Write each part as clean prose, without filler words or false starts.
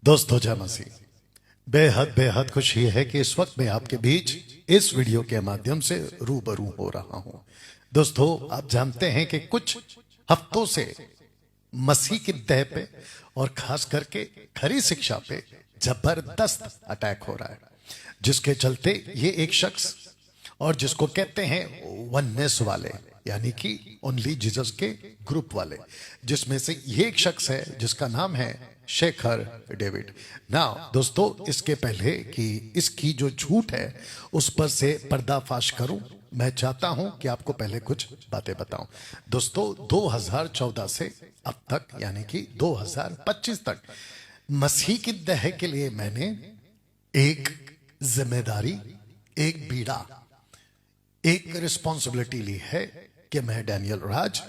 दोस्तों जय मसीह। बेहद बेहद खुशी है कि इस वक्त मैं आपके बीच इस वीडियो के माध्यम से रूबरू हो रहा हूं। दोस्तों आप जानते हैं कि कुछ हफ्तों से मसीह की तह पे और खास करके खरी शिक्षा पे जबरदस्त अटैक हो रहा है, जिसके चलते ये एक शख्स और जिसको कहते हैं वननेस वाले यानी कि ओनली जीसस के ग्रुप वाले, जिसमें से ये एक शख्स है जिसका नाम है शेखर डेविड। नाउ दोस्तों, इसके पहले कि इसकी जो झूठ है उस पर से पर्दाफाश करूं, मैं चाहता हूं कि आपको पहले कुछ बातें बताऊं। दोस्तों 2014 से अब तक यानी कि 2025 तक मसीह की दह के लिए मैंने एक जिम्मेदारी, एक बीड़ा, एक रिस्पॉन्सिबिलिटी ली है कि मैं डैनियल राज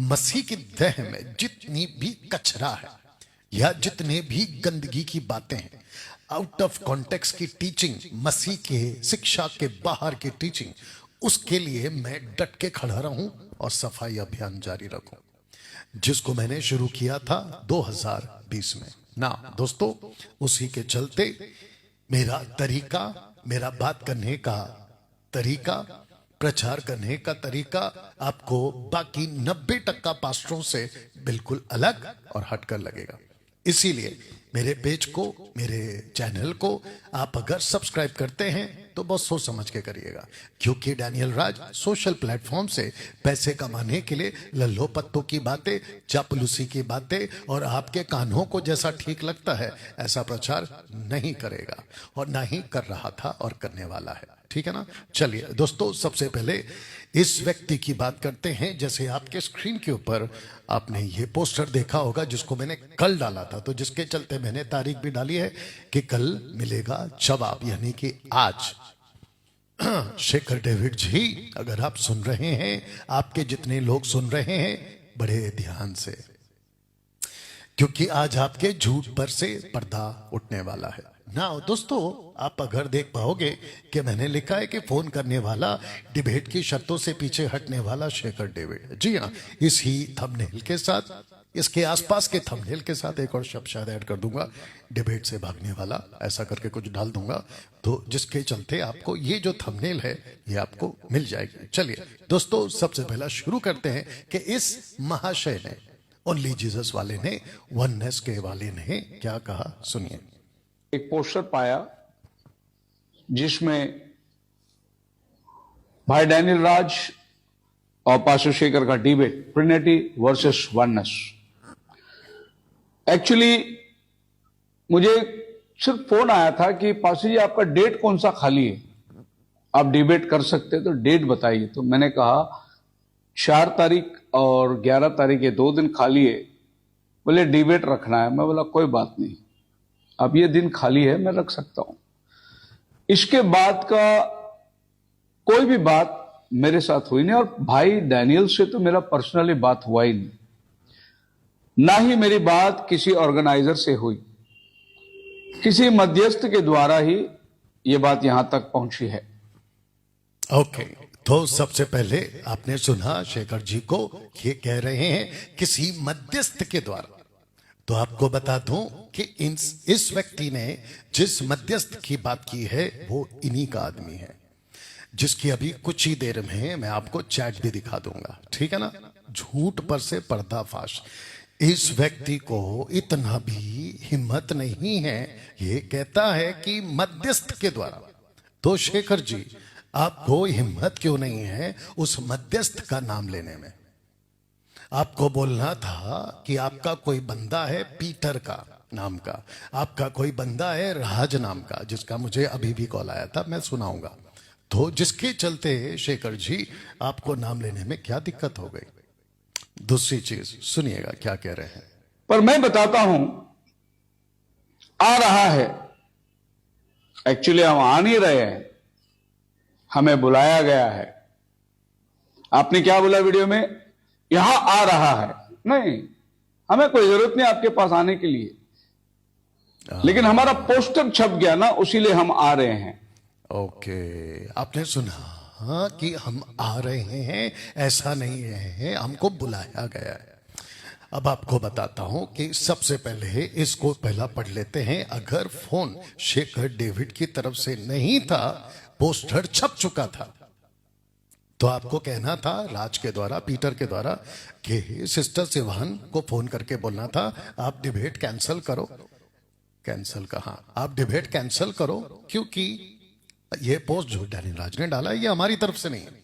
मसीह की दह में जितनी भी कचरा है या जितने भी गंदगी की बातें हैं, आउट ऑफ कॉन्टेक्स्ट की टीचिंग, मसीह के शिक्षा के बाहर की टीचिंग, उसके लिए मैं डट के खड़ा रहूं और सफाई अभियान जारी रखूं, जिसको मैंने शुरू किया था 2020 में ना। दोस्तों उसी के चलते मेरा तरीका, मेरा बात करने का तरीका, प्रचार करने का तरीका आपको बाकी 90% पास्टरों से बिल्कुल अलग और हटकर लगेगा। इसीलिए मेरे पेज को, मेरे चैनल को आप अगर सब्सक्राइब करते हैं तो बहुत सोच समझ के करिएगा, क्योंकि डैनियल राज सोशल प्लेटफॉर्म से पैसे कमाने के लिए लल्लो पत्तों की बातें, चापलूसी की बातें और आपके कानों को जैसा ठीक लगता है ऐसा प्रचार नहीं करेगा और ना ही कर रहा था और करने वाला है। ठीक है ना। चलिए दोस्तों, सबसे पहले इस व्यक्ति की बात करते हैं। जैसे आपके स्क्रीन के ऊपर आपने ये पोस्टर देखा होगा जिसको मैंने कल डाला था, तो जिसके चलते मैंने तारीख भी डाली है कि कल मिलेगा जवाब, यानी कि आज। शेखर डेविड जी, अगर आप सुन रहे हैं, आपके जितने लोग सुन रहे हैं बड़े ध्यान से, क्योंकि आज आपके झूठ पर से पर्दा उठने वाला है ना। दोस्तों आप अगर देख पाओगे कि मैंने लिखा है कि फोन करने वाला डिबेट की शर्तों से पीछे हटने वाला शेखर डेविड। जी हाँ, इसी थंबनेल के साथ, इसके आसपास के थंबनेल के साथ एक और शब्द शायद ऐड कर दूंगा, डिबेट से भागने वाला, ऐसा करके कुछ डाल दूंगा, तो जिसके चलते आपको ये जो थंबनेल है ये आपको मिल जाएगी। चलिए दोस्तों, सबसे पहला शुरू करते हैं कि इस महाशय ने, ओनली जीसस वाले ने, वननेस के वाले ने क्या कहा, सुनिए। एक पोस्टर पाया जिसमें भाई डैनियल राज और पास्टर शेखर का debate, Trinity versus oneness. Actually मुझे सिर्फ फोन आया था कि पास्टर जी आपका डेट कौन सा खाली है, आप डिबेट कर सकते हैं तो डेट बताइए। तो मैंने कहा 4 तारीख और 11 तारीख ये 2 दिन खाली है। बोले डिबेट रखना है। मैं बोला कोई बात नहीं, अब ये दिन खाली है, मैं रख सकता हूं। इसके बाद का कोई भी बात मेरे साथ हुई नहीं, और भाई डैनियल से तो मेरा पर्सनली बात हुआ ही नहीं, ना ही मेरी बात किसी ऑर्गेनाइजर से हुई। किसी मध्यस्थ के द्वारा ही ये बात यहां तक पहुंची है। ओके, तो सबसे पहले आपने सुना शेखर जी को, ये कह रहे हैं किसी मध्यस्थ के द्वारा। तो आपको बता दूं कि इस व्यक्ति ने जिस मध्यस्थ की बात की है वो इन्हीं का आदमी है, जिसकी अभी कुछ ही देर में मैं आपको चैट भी दिखा दूंगा। ठीक है ना। झूठ पर से पर्दाफाश। इस व्यक्ति को इतना भी हिम्मत नहीं है, ये कहता है कि मध्यस्थ के द्वारा। तो शेखर जी, आपको हिम्मत क्यों नहीं है उस मध्यस्थ का नाम लेने में? आपको बोलना था कि आपका कोई बंदा है पीटर का नाम का, आपका कोई बंदा है राज नाम का, जिसका मुझे अभी भी कॉल आया था, मैं सुनाऊंगा। तो जिसके चलते शेखर जी आपको नाम लेने में क्या दिक्कत हो गई? दूसरी चीज सुनिएगा क्या कह रहे हैं। पर मैं बताता हूं, आ रहा है। एक्चुअली हम आ नहीं रहे हैं, हमें बुलाया गया है। आपने क्या बोला वीडियो में, यहां आ रहा है? नहीं, हमें कोई जरूरत नहीं आपके पास आने के लिए, लेकिन हमारा पोस्टर छप गया ना, उसीलिए हम आ रहे हैं। ओके, आपने सुना कि हम आ रहे हैं, ऐसा नहीं है, हमको बुलाया गया है। अब आपको बताता हूं कि सबसे पहले इसको पहला पढ़ लेते हैं। अगर फोन शेखर डेविड की तरफ से नहीं था, पोस्टर छप चुका था, तो आपको कहना था राज के द्वारा, पीटर के द्वारा, कि सिस्टर सिवान को फोन करके बोलना था आप डिबेट कैंसिल करो। कैंसिल कहा, आप डिबेट कैंसिल करो, क्योंकि ये पोस्ट जो डैनियल राज ने डाला है ये हमारी तरफ से नहीं है,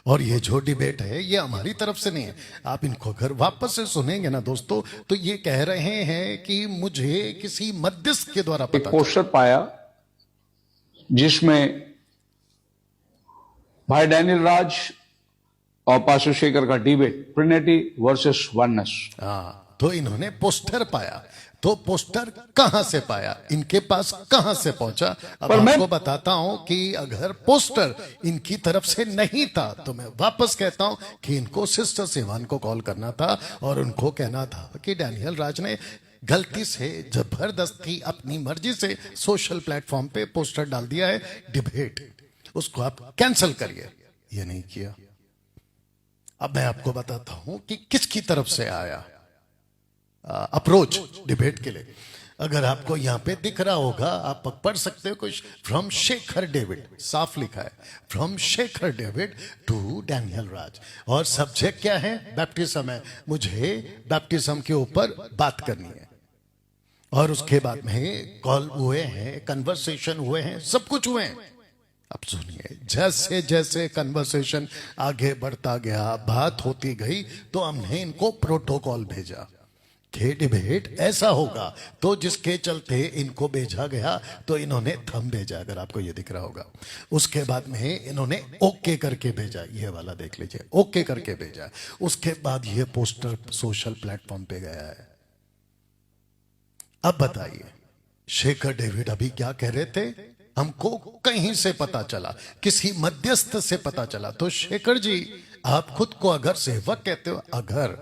और ये जो डिबेट है ये हमारी तरफ से नहीं है। आप इनको अगर वापस से सुनेंगे ना दोस्तों, तो ये कह रहे हैं कि मुझे किसी मध्यस्थ के द्वारा एक पता पोस्टर पाया जिसमें भाई डैनियल राज और पास्टर शेखर का डिबेट, ट्रिनिटी वर्सेस वननेस। हाँ, तो इन्होंने पोस्टर पाया। तो पोस्टर कहां से पाया, इनके पास कहां से पहुंचा? अब पर मैं आपको बताता हूं कि अगर पोस्टर इनकी तरफ से नहीं था, तो मैं वापस कहता हूं कि इनको सिस्टर सिवान को कॉल करना था और उनको कहना था कि डैनियल राज ने गलती से जबरदस्ती अपनी मर्जी से सोशल प्लेटफॉर्म पे पोस्टर डाल दिया है डिबेट, उसको आप कैंसिल करिए। ये नहीं किया। अब मैं आपको बताता हूं कि किसकी तरफ से आया अप्रोच डिबेट के लिए। अगर आपको यहां पे दिख रहा होगा, आप पढ़ सकते हो कुछ, फ्रॉम शेखर डेविड, साफ लिखा है, from Shekhar David to Daniel Raj, और सब्जेक्ट क्या है? बैप्टिज्म है। मुझे बैप्टिज्म के ऊपर बात करनी है, और उसके बाद में कॉल हुए हैं, कन्वर्सेशन हुए हैं, सब कुछ हुए हैं। अब सुनिए, जैसे जैसे कन्वर्सेशन आगे बढ़ता गया, बात होती गई, तो हमने इनको प्रोटोकॉल भेजा कि डिबेट ऐसा होगा, तो जिसके चलते इनको भेजा गया, तो इन्होंने थंब भेजा, अगर आपको ये दिख रहा होगा। उसके बाद में इन्होंने ओके करके भेजा, ये वाला देख लीजिए, ओके करके भेजा। उसके बाद ये पोस्टर सोशल प्लेटफॉर्म पे गया है। अब बताइए, शेखर डेविड अभी क्या कह रहे थे? हमको कहीं से पता चला, किसी मध्यस्थ से पता चला। तो शेखर जी, आप खुद को अगर सेवक कहते हो, अगर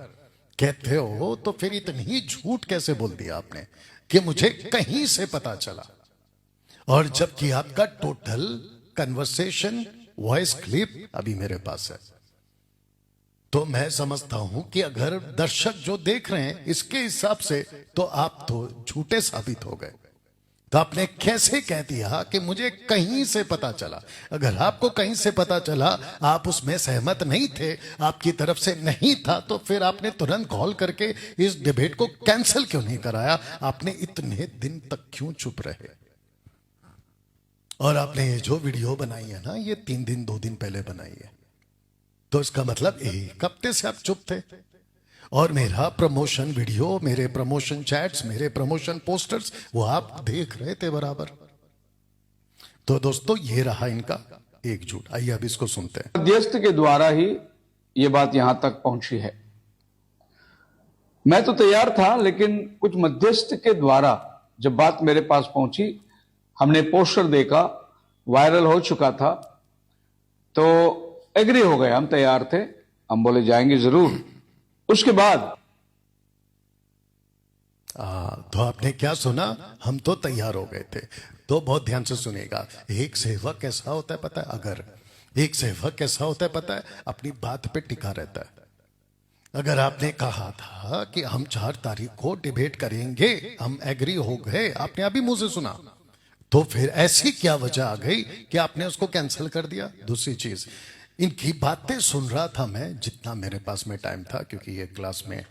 कहते हो, तो फिर इतनी झूठ कैसे बोल दिया आपने कि मुझे कहीं से पता चला? और जबकि आपका टोटल कन्वर्सेशन वॉइस क्लिप अभी मेरे पास है। तो मैं समझता हूं कि अगर दर्शक जो देख रहे हैं इसके हिसाब से, तो आप तो झूठे साबित हो गए। तो आपने कैसे कह दिया कि मुझे कहीं से पता चला? अगर आपको कहीं से पता चला, आप उसमें सहमत नहीं थे, आपकी तरफ से नहीं था, तो फिर आपने तुरंत कॉल करके इस डिबेट को कैंसिल क्यों नहीं कराया? आपने इतने दिन तक क्यों चुप रहे? और आपने ये जो वीडियो बनाई है ना, ये 3 दिन 2 दिन पहले बनाई है, तो इसका मतलब 1 हफ्ते से आप चुप थे। और मेरा प्रमोशन वीडियो, मेरे प्रमोशन चैट्स, मेरे प्रमोशन पोस्टर्स, वो आप देख रहे थे बराबर। तो दोस्तों, ये रहा इनका एकजुट। आइए अब इसको सुनते हैं। मध्यस्थ के द्वारा ही ये बात यहां तक पहुंची है। मैं तो तैयार था, लेकिन कुछ मध्यस्थ के द्वारा जब बात मेरे पास पहुंची, हमने पोस्टर देखा, वायरल हो चुका था, तो एग्री हो गए। हम तैयार थे, हम बोले जाएंगे जरूर। उसके बाद तो आपने क्या सुना? हम तो तैयार हो गए थे। तो बहुत ध्यान से सुनिएगा। एक सेवक कैसा होता है पता है? अगर एक सेवक कैसा होता है पता है? अपनी बात पे टिका रहता है। अगर आपने कहा था कि हम 4 तारीख को डिबेट करेंगे, हम एग्री हो गए, आपने अभी मुंह से सुना, तो फिर ऐसी क्या वजह आ गई कि आपने उसको कैंसिल कर दिया? दूसरी चीज, इनकी बातें सुन रहा था मैं, जितना मेरे पास में टाइम था, क्योंकि ये क्लास में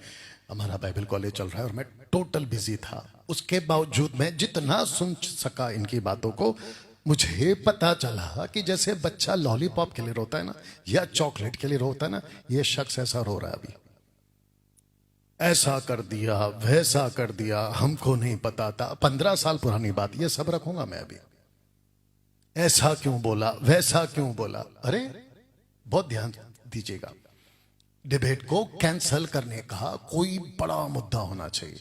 हमारा बाइबल कॉलेज चल रहा है और मैं टोटल बिजी था। उसके बावजूद मैं जितना सुन सका इनकी बातों को, मुझे पता चला कि जैसे बच्चा लॉलीपॉप के लिए रोता है ना, या चॉकलेट के लिए रोता है ना, ये शख्स ऐसा रो रहा है अभी। ऐसा कर दिया, वैसा कर दिया, हमको नहीं पता था, 15 साल पुरानी बात, ये सब रखूंगा मैं अभी। ऐसा क्यों बोला, वैसा क्यों बोला? अरे बहुत ध्यान दीजिएगा, डिबेट को कैंसिल करने का कोई बड़ा मुद्दा होना चाहिए।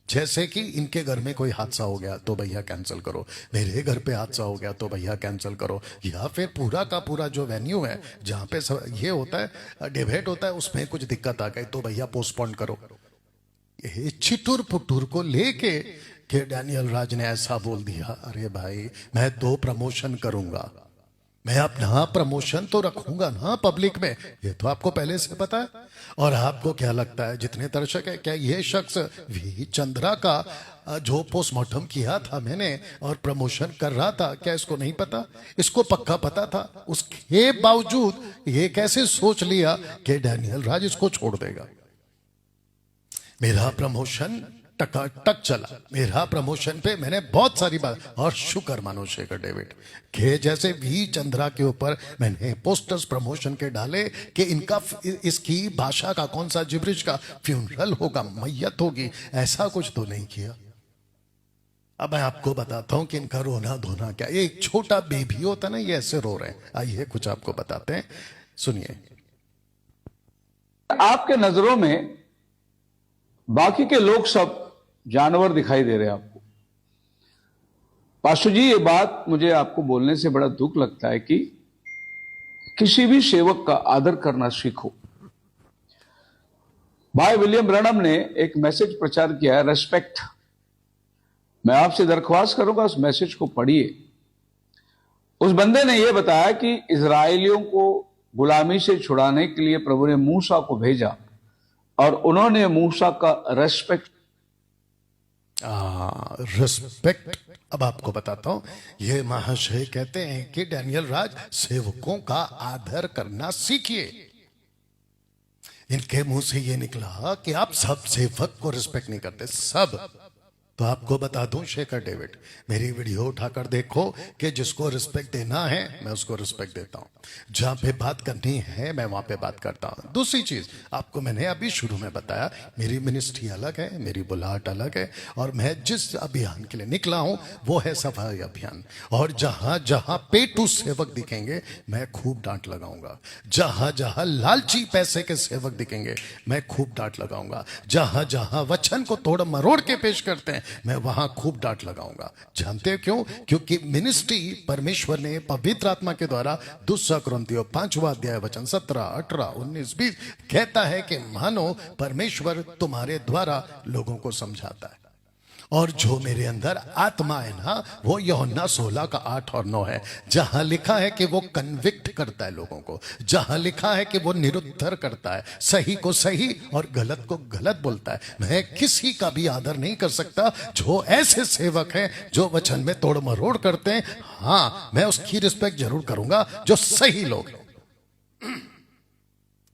जैसे कि इनके घर में कोई हादसा हो गया तो भैया कैंसिल करो, मेरे घर पे हादसा हो गया तो भैया कैंसिल करो, या फिर पूरा का पूरा जो वेन्यू है जहां पे ये होता है, डिबेट होता है, उसमें कुछ दिक्कत आ गई तो भैया पोस्टपोन करो। ये छिटुर पुटुर को लेके कि डैनियल राज ने ऐसा बोल दिया। अरे भाई, मैं 2 प्रमोशन करूंगा, मैं अपना प्रमोशन तो रखूंगा ना पब्लिक में, ये तो आपको पहले से पता है। और आपको क्या लगता है जितने दर्शक है, क्या ये शख्स वी चंद्रा का जो पोस्टमार्टम किया था मैंने और प्रमोशन कर रहा था, क्या इसको नहीं पता? इसको पक्का पता था। उसके बावजूद ये कैसे सोच लिया कि डैनियल राज इसको छोड़ देगा? मेरा प्रमोशन टकाटक चला। मेरा प्रमोशन पे मैंने बहुत सारी बात, और शुक्र मानो शेखर डेविड के जैसे वी चंद्रा के ऊपर मैंने पोस्टर्स प्रमोशन के डाले कि इनका इसकी भाषा का कौन सा जिब्रिश का फ्यूनरल होगा, मैयत होगी, ऐसा कुछ तो नहीं किया। अब मैं आपको बताता हूं कि इनका रोना धोना क्या। एक छोटा बेबी होता ना, ये ऐसे रो रहे हैं। आइए कुछ आपको बताते हैं, सुनिए। आपके नजरों में बाकी के लोग सब जानवर दिखाई दे रहे हैं आपको। पाशु जी, ये बात मुझे आपको बोलने से बड़ा दुख लगता है कि किसी भी सेवक का आदर करना सीखो। भाई विलियम ब्रैनम ने एक मैसेज प्रचार किया है, रेस्पेक्ट। मैं आपसे दरख्वास्त करूंगा उस मैसेज को पढ़िए। उस बंदे ने यह बताया कि इजराइलियों को गुलामी से छुड़ाने के लिए प्रभु ने मूसा को भेजा और उन्होंने मूसा का रेस्पेक्ट रिस्पेक्ट। अब आपको बताता हूं, ये महाशय कहते हैं कि डैनियल राज सेवकों का आदर करना सीखिए। इनके मुंह से ये निकला कि आप सब सेवक को रिस्पेक्ट नहीं करते, सब। तो आपको बता दूं शेखर डेविड, मेरी वीडियो उठाकर देखो कि जिसको रिस्पेक्ट देना है मैं उसको रिस्पेक्ट देता हूं, जहां पे बात करनी है मैं वहां पे बात करता हूं। दूसरी चीज आपको मैंने अभी शुरू में बताया, मेरी मिनिस्ट्री अलग है, मेरी बुलाहट अलग है, और मैं जिस अभियान के लिए निकला हूं वो है सफाई अभियान। और जहां जहां पेटू सेवक दिखेंगे मैं खूब डांट लगाऊंगा। जहां जहां लालची पैसे के सेवक दिखेंगे मैं खूब डांट लगाऊंगा। जहां जहां वचन को तोड़ मरोड़ के पेश करते हैं मैं वहां खूब डांट लगाऊंगा। जानते हो क्यों? क्योंकि मिनिस्ट्री परमेश्वर ने पवित्र आत्मा के द्वारा 2 कुरिन्थियों 5वां अध्याय वचन 17, 18, 19, 20 कहता है कि मानो परमेश्वर तुम्हारे द्वारा लोगों को समझाता है। और जो मेरे अंदर आत्मा है ना, वो यूहन्ना 16 का 8 और 9 है, जहां लिखा है कि वो कन्विक्ट करता है लोगों को, जहां लिखा है कि वो निरुत्तर करता है, सही को सही और गलत को गलत बोलता है। मैं किसी का भी आदर नहीं कर सकता जो ऐसे सेवक हैं जो वचन में तोड़ मरोड़ करते हैं। हाँ, मैं उसकी रिस्पेक्ट जरूर करूंगा जो सही लोग हैं,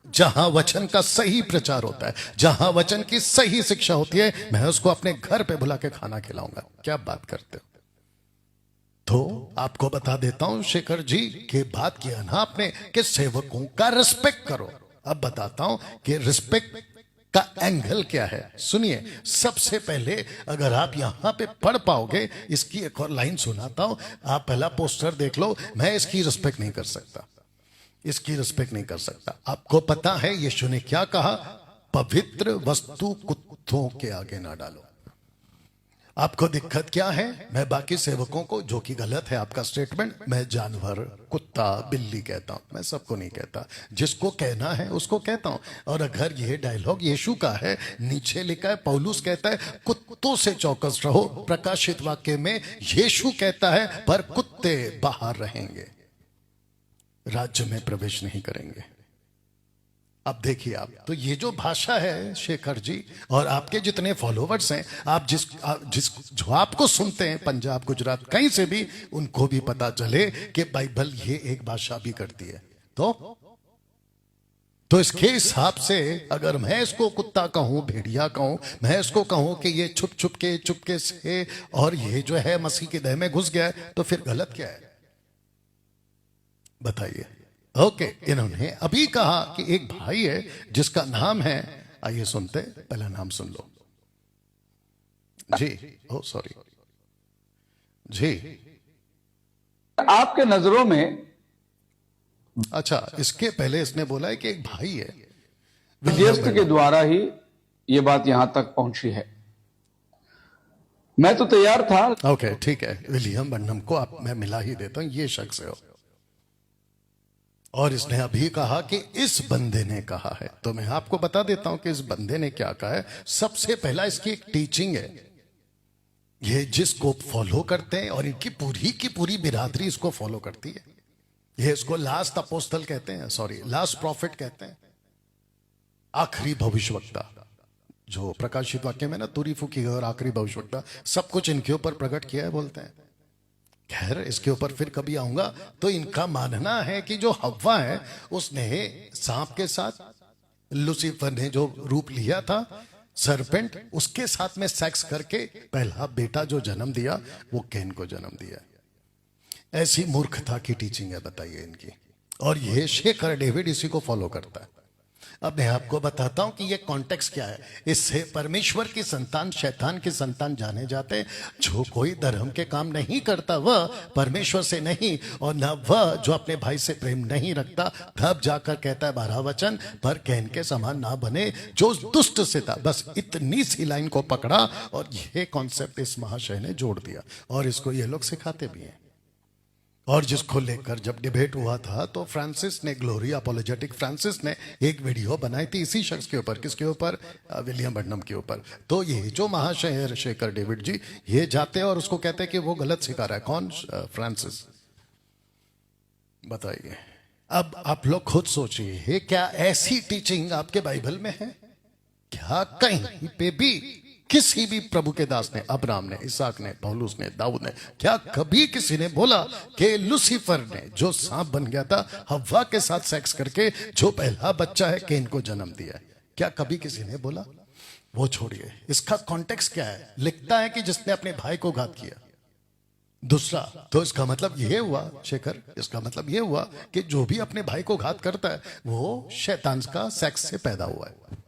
जहां वचन का सही प्रचार होता है, जहां वचन की सही शिक्षा होती है, मैं उसको अपने घर पे बुला के खाना खिलाऊंगा। क्या बात करते हो? तो आपको बता देता हूं शेखर जी कि बात किया ना आपने कि सेवकों का रिस्पेक्ट करो। अब बताता हूं कि रिस्पेक्ट का एंगल क्या है। सुनिए, सबसे पहले अगर आप यहां पे पढ़ पाओगे, इसकी एक और लाइन सुनाता हूं। आप पहला पोस्टर देख लो। मैं इसकी रिस्पेक्ट नहीं कर सकता, इसकी रिस्पेक्ट नहीं कर सकता। आपको पता है यीशु ने क्या कहा? पवित्र वस्तु कुत्तों के आगे ना डालो। आपको दिक्कत क्या है? मैं बाकी सेवकों को, जो कि गलत है आपका स्टेटमेंट, मैं जानवर, कुत्ता, बिल्ली कहता हूं, मैं सबको नहीं कहता। जिसको कहना है उसको कहता हूं। और अगर यह डायलॉग यीशु का है, नीचे लिखा है पौलुस कहता है कुत्तों से चौकस रहो। प्रकाशित वाक्य में यीशु कहता है पर कुत्ते बाहर रहेंगे, राज्य में प्रवेश नहीं करेंगे। अब देखिए आप, तो ये जो भाषा है शेखर जी और आपके जितने फॉलोवर्स हैं, आप जिस जो आपको सुनते हैं पंजाब, गुजरात, कहीं से भी, उनको भी पता चले कि बाइबल ये एक भाषा भी करती है। तो इसके हिसाब से अगर मैं इसको कुत्ता कहूं, भेड़िया कहूं, मैं इसको कहूं कि ये छुप छुप के चुपके से और ये जो है मसीह के देह में घुस गया है, तो फिर गलत क्या है बताइए? ओके, इन्होंने अभी कहा कि एक भाई है जिसका नाम है, आइए सुनते, पहला नाम सुन लो जी। ओ सॉरी जी। आपके नजरों में, अच्छा, इसके पहले इसने बोला है कि एक भाई है, विजयस्त के द्वारा ही ये बात यहां तक पहुंची है। मैं तो तैयार था। ओके ठीक है, विलियम बर्नम को आप मैं मिला ही देता हूं, ये शख्स है। और इसने अभी कहा कि इस बंदे ने कहा है, तो मैं आपको बता देता हूं कि इस बंदे ने क्या कहा है। सबसे पहला इसकी एक टीचिंग है, ये जिसको फॉलो करते हैं और इनकी पूरी की पूरी बिरादरी इसको फॉलो करती है। ये इसको लास्ट अपोस्तल कहते हैं, सॉरी लास्ट प्रॉफिट कहते हैं, आखिरी भविष्यवक्ता। जो प्रकाशित वाक्य में ना तुरी फूकी और आखिरी भविष्यवक्ता, सब कुछ इनके ऊपर प्रकट किया है बोलते हैं। खैर इसके ऊपर फिर कभी आऊंगा। तो इनका मानना है कि जो हव्वा है उसने सांप के साथ, लूसीफर ने जो रूप लिया था सरपेंट, उसके साथ में सेक्स करके पहला बेटा जो जन्म दिया वो कैन को जन्म दिया। ऐसी मूर्खता की टीचिंग है बताइए इनकी। और ये शेखर डेविड इसी को फॉलो करता है। अब मैं आपको बताता हूं कि ये कॉन्टेक्स्ट क्या है। इससे परमेश्वर की संतान शैतान की संतान जाने जाते हैं। जो कोई धर्म के काम नहीं करता वह परमेश्वर से नहीं, और न वह जो अपने भाई से प्रेम नहीं रखता। तब जाकर कहता है 12 वचन, पर कैन के समान ना बने जो दुष्ट से था। बस इतनी सी लाइन को पकड़ा और ये कॉन्सेप्ट इस महाशय ने जोड़ दिया, और इसको ये लोग सिखाते भी हैं। और जिसको लेकर जब डिबेट हुआ था तो फ्रांसिस ने, ग्लोरी अपोलोजेटिक फ्रांसिस ने एक वीडियो बनाई थी इसी शख्स के ऊपर। किसके ऊपर? विलियम बर्नम के ऊपर। तो ये जो महाशय है शेखर डेविड जी, ये जाते हैं और उसको कहते हैं कि वो गलत सिखा रहा है। कौन? फ्रांसिस। बताइए। अब आप लोग खुद सोचिए, क्या ऐसी टीचिंग आपके बाइबल में है? क्या कहीं पे भी किसी भी प्रभु के दास ने, अब्राहम ने, इसहाक ने, पौलुस ने, दाऊद ने, क्या कभी किसी ने बोला कि लूसीफर ने जो सांप बन गया था हव्वा के साथ सेक्स करके जो पहला बच्चा है कैन को जन्म दिया है? क्या कभी किसी ने बोला? वो छोड़िए, इसका कॉन्टेक्स्ट क्या है? लिखता है कि जिसने अपने भाई को घात किया। दूसरा, तो इसका मतलब यह हुआ शेखर, इसका मतलब यह हुआ कि जो भी अपने भाई को घात करता है वो शैतान का सेक्स से पैदा हुआ है।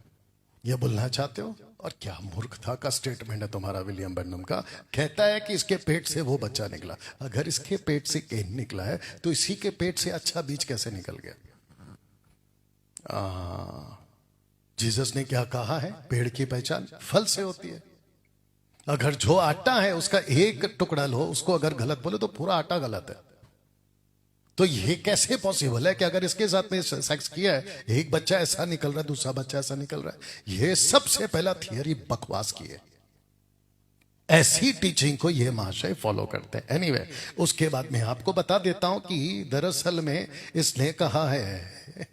यह बोलना चाहते हो? और क्या मूर्खता का स्टेटमेंट है तुम्हारा विलियम बर्नम का। कहता है कि इसके पेट से वो बच्चा निकला। अगर इसके पेट से कैन निकला है तो इसी के पेट से अच्छा बीज कैसे निकल गया? जीसस ने क्या कहा है? पेड़ की पहचान फल से होती है। अगर जो आटा है उसका एक टुकड़ा लो, उसको अगर गलत बोले तो पूरा आटा गलत है। तो ये कैसे पॉसिबल है कि अगर इसके साथ में सेक्स किया है एक बच्चा ऐसा निकल रहा है, दूसरा बच्चा ऐसा निकल रहा है? ये सबसे पहला थियरी बकवास की है। ऐसी टीचिंग को ये महाशय फॉलो करते हैं। एनीवे, उसके बाद मैं आपको बता देता हूं कि दरअसल में इसने कहा है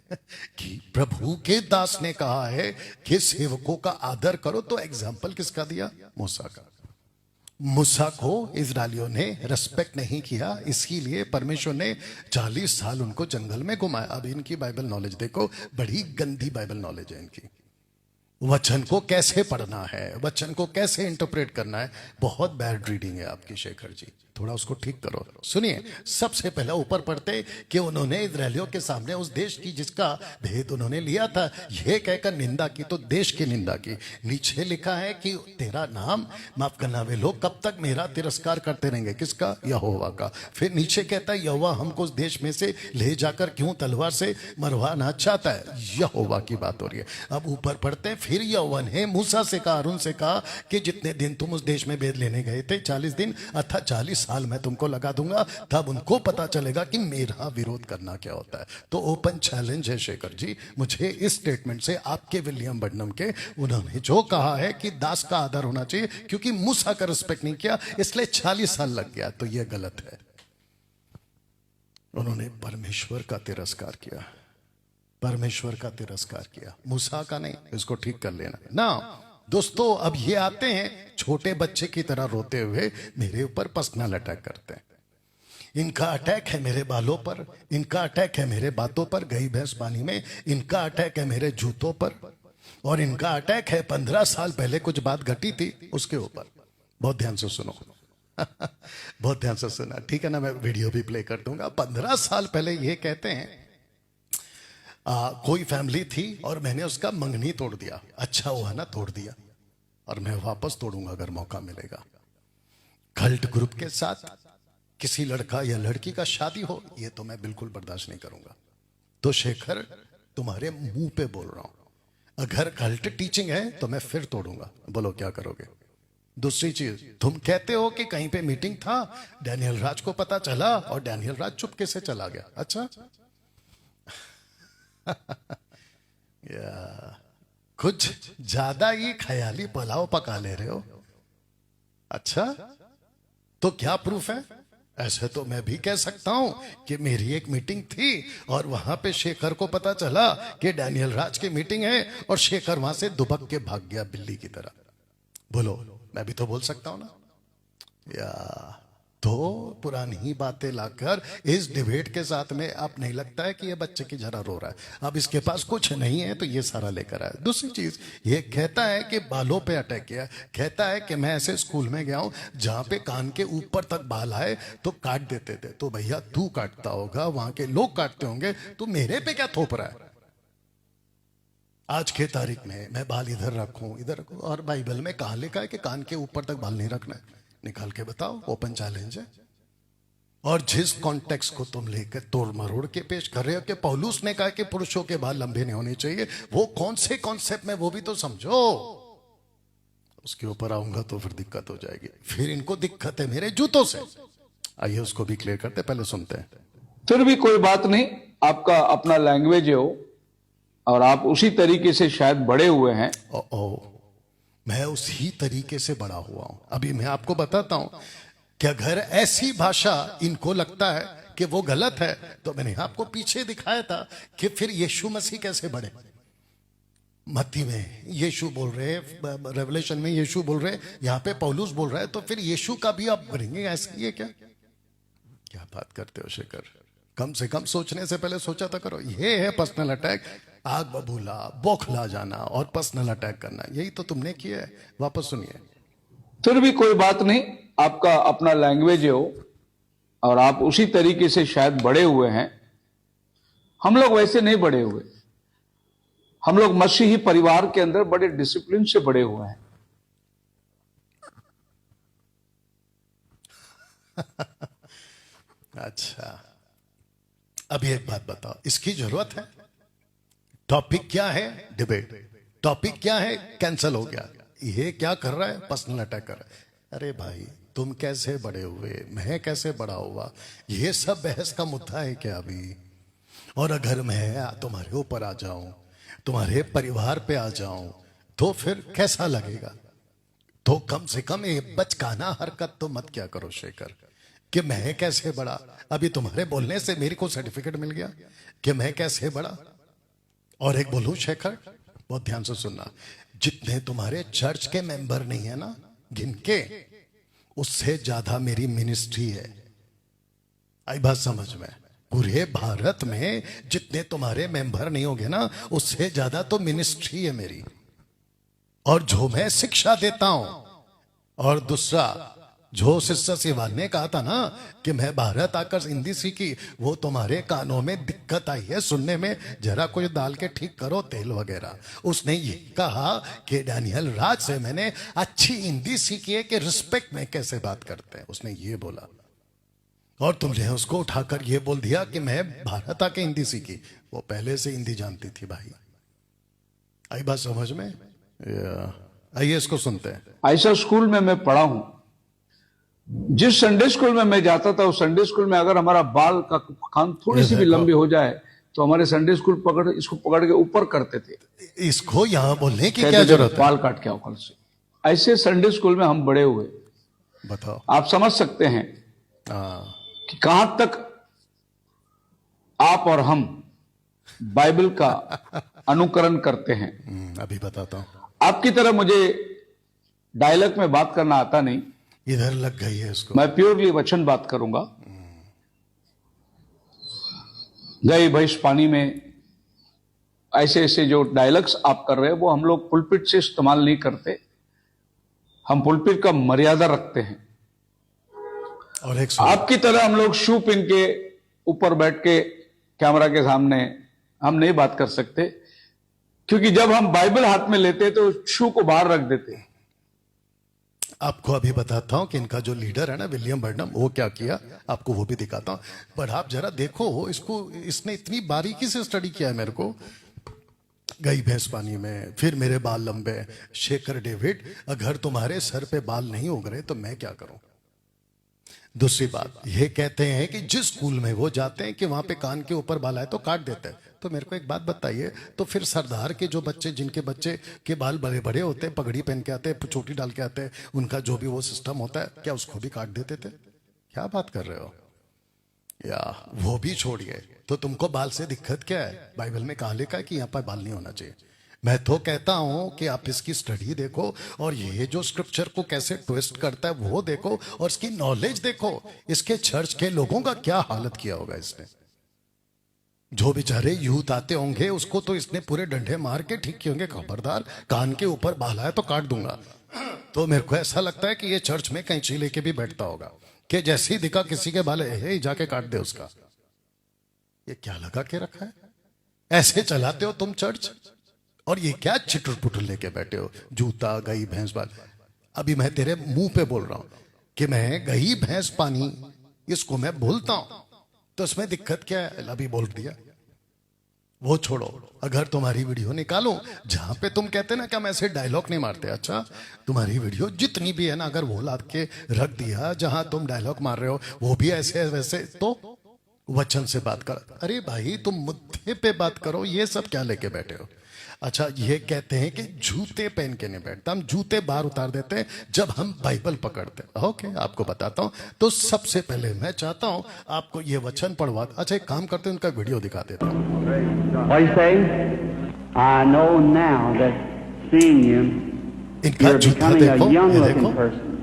कि प्रभु के दास ने कहा है कि सेवकों का आदर करो। तो एग्जाम्पल किसका दिया? मूसा का। मूसा को इजरायलियों ने रेस्पेक्ट नहीं किया, इसीलिए परमेश्वर ने 40 साल उनको जंगल में घुमाया। अब इनकी बाइबल नॉलेज देखो, बड़ी गंदी बाइबल नॉलेज है इनकी। वचन को कैसे पढ़ना है, वचन को कैसे इंटरप्रेट करना है, बहुत बैड रीडिंग है आपकी शेखर जी। थोड़ा उसको ठीक करो। सुनिए, सबसे पहले ऊपर पढ़ते कि उन्होंने इजरायलियों के सामने उस देश की जिसका भेद उन्होंने लिया था यह कहकर निंदा की, तो देश की निंदा की। नीचे लिखा है कि तेरा नाम, माफ करना, वे लोग कब तक मेरा तिरस्कार करते रहेंगे? किसका? यहोवा का। फिर नीचे कहता है यहोवा हमको उस देश में से ले जाकर क्यों तलवार से मरवाना चाहता है? यहोवा की बात हो रही है। अब ऊपर पढ़ते हैं, फिर यहोवा ने मूसा से कहा, हारून से कहा कि जितने दिन तुम उस देश में भेद लेने गए थे 40 दिन अर्थात 40 साल मैं तुमको लगा दूंगा, तब उनको पता चलेगा कि मेरा विरोध करना क्या होता है। तो ओपन चैलेंज है शेखर जी, मुझे इस स्टेटमेंट से आपके विलियम बर्नम के, उन्होंने जो कहा है कि दास का आदर होना चाहिए क्योंकि मूसा का रिस्पेक्ट नहीं किया इसलिए 40 साल लग गया, तो यह गलत है। उन्होंने परमेश्वर का तिरस्कार किया, परमेश्वर का तिरस्कार किया, मूसा का नहीं। इसको ठीक कर लेना ना दोस्तों। अब ये आते हैं छोटे बच्चे की तरह रोते हुए मेरे ऊपर पर्सनल अटैक करते हैं। इनका अटैक है मेरे बालों पर, इनका अटैक है मेरे बातों पर, गई भैंस पानी में, इनका अटैक है मेरे जूतों पर, और इनका अटैक है 15 साल पहले कुछ बात घटी थी उसके ऊपर। बहुत ध्यान से सुनो बहुत ध्यान से सुना, ठीक है ना? मैं वीडियो भी प्ले कर दूंगा। 15 साल पहले ये कहते हैं कोई फैमिली थी और मैंने उसका मंगनी तोड़ दिया। अच्छा हुआ ना तोड़ दिया, और मैं वापस तोड़ूंगा अगर मौका मिलेगा। कल्ट ग्रुप के साथ किसी लड़का या लड़की का शादी हो, ये तो मैं बिल्कुल बर्दाश्त नहीं करूंगा। तो शेखर, तुम्हारे मुंह पे बोल रहा हूं, अगर कल्ट टीचिंग है तो मैं फिर तोड़ूंगा। बोलो क्या करोगे? दूसरी चीज, तुम कहते हो कि कहीं पे मीटिंग था, डैनियल राज को पता चला और डैनियल राज चुपके से चला गया। अच्छा कुछ ज्यादा ही ख्याली पुलाव पका ले रहे हो। अच्छा, तो क्या प्रूफ है? ऐसे तो मैं भी कह सकता हूं कि मेरी एक मीटिंग थी और वहां पे शेखर को पता चला कि डैनियल राज की मीटिंग है और शेखर वहां से दुबक के भाग गया बिल्ली की तरह। बोलो, मैं भी तो बोल सकता हूं ना? या तो पुरानी ही बातें लाकर इस डिबेट के साथ में अब नहीं लगता है कि ये बच्चे की जरा रो रहा है, अब इसके पास कुछ नहीं है तो ये सारा लेकर आया। दूसरी चीज ये कहता है कि बालों पे अटैक किया, कहता है कि मैं ऐसे स्कूल में गया हूं जहां पे कान के ऊपर तक बाल आए तो काट देते थे। तो भैया तू काटता होगा, वहां के लोग काटते होंगे, तो मेरे पे क्या थोप रहा है? आज के तारीख में मैं बाल इधर रखूं इधर रखूं, और बाइबल में कहां लिखा है कि कान के ऊपर तक बाल नहीं रखना है? निकाल के बताओ, ओपन चैलेंज है। और जिस कॉन्टेक्स्ट को तुम लेकर तोड़ मरोड़ के पेश कर रहे हो कि पौलुस ने कहा कि पुरुषों के बाल लंबे नहीं होने चाहिए, वो कौन से कॉन्सेप्ट में, वो भी तो समझो। उसके ऊपर आऊंगा तो फिर दिक्कत हो जाएगी। फिर इनको दिक्कत है मेरे जूतों से, आइए उसको भी क्लियर करते, पहले सुनते हैं। फिर भी कोई बात नहीं, आपका अपना लैंग्वेज है वो, और आप उसी तरीके से शायद बड़े हुए हैं। ओ, मैं उसी तरीके से बड़ा हुआ हूं। अभी मैं आपको बताता हूं कि अगर ऐसी भाषा इनको लगता है कि वो गलत है, तो मैंने आपको पीछे दिखाया था कि फिर यीशु मसीह कैसे बढ़े। मत्ती में यीशु बोल रहे हैं, रेवलेशन में यीशु बोल रहे हैं, यहां पे पौलुस बोल रहा है, तो फिर यीशु का भी आप करेंगे ऐसे? ये क्या बात करते हो शेखर? कम से कम सोचने से पहले सोचा था करो। ये है पर्सनल अटैक, आग बबूला, बौखला जाना और पर्सनल अटैक करना, यही तो तुमने किया है। वापस सुनिए। फिर भी कोई बात नहीं, आपका अपना लैंग्वेज है वो, और आप उसी तरीके से शायद बड़े हुए हैं। हम लोग वैसे नहीं बड़े हुए, हम लोग मसीही परिवार के अंदर बड़े डिसिप्लिन से बड़े हुए हैं। अच्छा, अभी एक बात बताओ, इसकी जरूरत है? टॉपिक क्या है? डिबेट। टॉपिक क्या है? कैंसिल हो गया। ये क्या कर रहा है? पर्सनल अटैक कर रहा है। अरे भाई, तुम कैसे बड़े हुए, मैं कैसे बड़ा हुआ, ये सब बहस का मुद्दा है क्या अभी? और अगर मैं तुम्हारे ऊपर आ जाऊं, तुम्हारे परिवार पे आ जाऊं, तो फिर कैसा लगेगा? तो कम से कम ये बचकाना हरकत तो मत क्या करो शेखर, कि मैं कैसे बड़ा। अभी तुम्हारे बोलने से मेरे को सर्टिफिकेट मिल गया कि मैं कैसे बड़ा। और एक बोलूं शेखर, बहुत ध्यान से सुनना, जितने तुम्हारे चर्च के मेंबर नहीं है ना गिन के, उससे ज्यादा मेरी मिनिस्ट्री है। आई बात समझ में? पूरे भारत में जितने तुम्हारे मेंबर नहीं होंगे ना, उससे ज्यादा तो मिनिस्ट्री है मेरी। और जो मैं शिक्षा देता हूं, और दूसरा जो सिस्टर सिवाल ने कहा था ना कि मैं भारत आकर हिंदी सीखी, वो तुम्हारे कानों में दिक्कत आई है सुनने में, जरा कुछ डाल के ठीक करो तेल वगैरह। उसने ये कहा कि डैनियल राज से मैंने अच्छी हिंदी सीखी है कि रिस्पेक्ट में कैसे बात करते हैं, उसने ये बोला। और तुमने उसको उठाकर ये बोल दिया कि मैं भारत आके हिंदी सीखी। वो पहले से हिंदी जानती थी भाई। आई बात समझ में? आइए इसको सुनते हैं। ऐसा स्कूल में मैं पढ़ा हूं, जिस संडे स्कूल में मैं जाता था, उस संडे स्कूल में अगर हमारा बाल का खान थोड़ी सी भी लंबी हो जाए तो हमारे संडे स्कूल इसको पकड़ के ऊपर करते थे। इसको यहां बोलने की क्या जरूरत है? बाल काट के आओ कल से। ऐसे संडे स्कूल में हम बड़े हुए। बताओ, आप समझ सकते हैं कि कहां तक आप और हम बाइबल का अनुकरण करते हैं। अभी बताता हूं। आपकी तरह मुझे डायलॉग में बात करना आता नहीं, इधर लग गई है इसको। मैं प्योरली वचन बात करूंगा। गए भैंस पानी में, ऐसे ऐसे जो डायलॉग्स आप कर रहे हैं वो हम लोग पुलपिट से इस्तेमाल नहीं करते। हम पुलपिट का मर्यादा रखते हैं। और एक आपकी तरह हम लोग शू पिन के ऊपर बैठ के कैमरा के सामने हम नहीं बात कर सकते, क्योंकि जब हम बाइबल हाथ में लेते तो शू को बाहर रख देते। आपको अभी बताता हूं कि इनका जो लीडर है ना विलियम बर्नम, वो क्या किया आपको वो भी दिखाता हूं। पर आप जरा देखो इसको, इसने इतनी बारीकी से स्टडी किया है मेरे को। गई भैंस पानी में, फिर मेरे बाल लंबे। शेखर डेविड, अगर तुम्हारे सर पे बाल नहीं उग रहे तो मैं क्या करूं? दूसरी बात, ये कहते हैं कि जिस स्कूल में वो जाते हैं कि वहां पे कान के ऊपर बाल आए तो काट देते हैं। तो मेरे को एक बात बताइए, तो फिर सरदार के जो बच्चे, जिनके बच्चे के बाल बड़े बड़े होते हैं, पगड़ी पहन के आते हैं, चोटी डाल के आते हैं, उनका जो भी वो सिस्टम होता है, क्या उसको भी काट देते थे? क्या बात कर रहे हो? या वो भी छोड़िए, तो तुमको बाल से दिक्कत क्या है? बाइबल में कहाँ लिखा है कि यहाँ पर बाल नहीं होना चाहिए? मैं तो कहता हूं कि आप इसकी स्टडी देखो, और ये जो स्क्रिप्चर को कैसे ट्विस्ट करता है वो देखो, और इसकी नॉलेज देखो। इसके चर्च के लोगों का क्या हालत किया होगा इसने। जो बेचारे यूथ आते होंगे उसको तो इसने पूरे डंडे मार के ठीक किए होंगे, खबरदार कान के ऊपर बाल आया तो काट दूंगा। तो मेरे को ऐसा लगता है कि ये चर्च में कैंची लेके भी बैठता होगा कि जैसे ही दिखा किसी के बाल है जाके काट दे उसका। ये क्या लगा के रखा है? ऐसे चलाते हो तुम चर्च? और ये क्या चिटुर पुटुर लेके बैठे हो? जूता, गई, भैंस बाल। अभी मैं तेरे मुंह पे बोल रहा हूं कि मैं गई, भैंस, पानी, इसको मैं बोलता हूं, तो इसमें दिक्कत क्या है? अभी बोल दिया। वो छोड़ो, अगर तुम्हारी वीडियो निकालो जहां पे तुम कहते ना कि हम ऐसे डायलॉग नहीं मारते, अच्छा तुम्हारी वीडियो जितनी भी है ना, अगर वो ला के रख दिया जहां तुम डायलॉग मार रहे हो वो भी ऐसे वैसे, तो वचन से बात कर। अरे भाई तुम मुद्दे पे बात करो, ये सब क्या लेके बैठे हो? अच्छा, ये कहते हैं कि जूते पहन के नहीं बैठता, हम जूते बाहर उतार देते हैं जब हम बाइबल पकड़ते हैं। ओके, आपको बताता हूं। तो सबसे पहले मैं चाहता हूं आपको ये वचन पढ़वा। अच्छा, एक काम करते हैं, उनका वीडियो दिखा देता हूं। What do you say? I know now that seeing you, इनका you're जूता becoming a देखो, ये young देखो। looking person.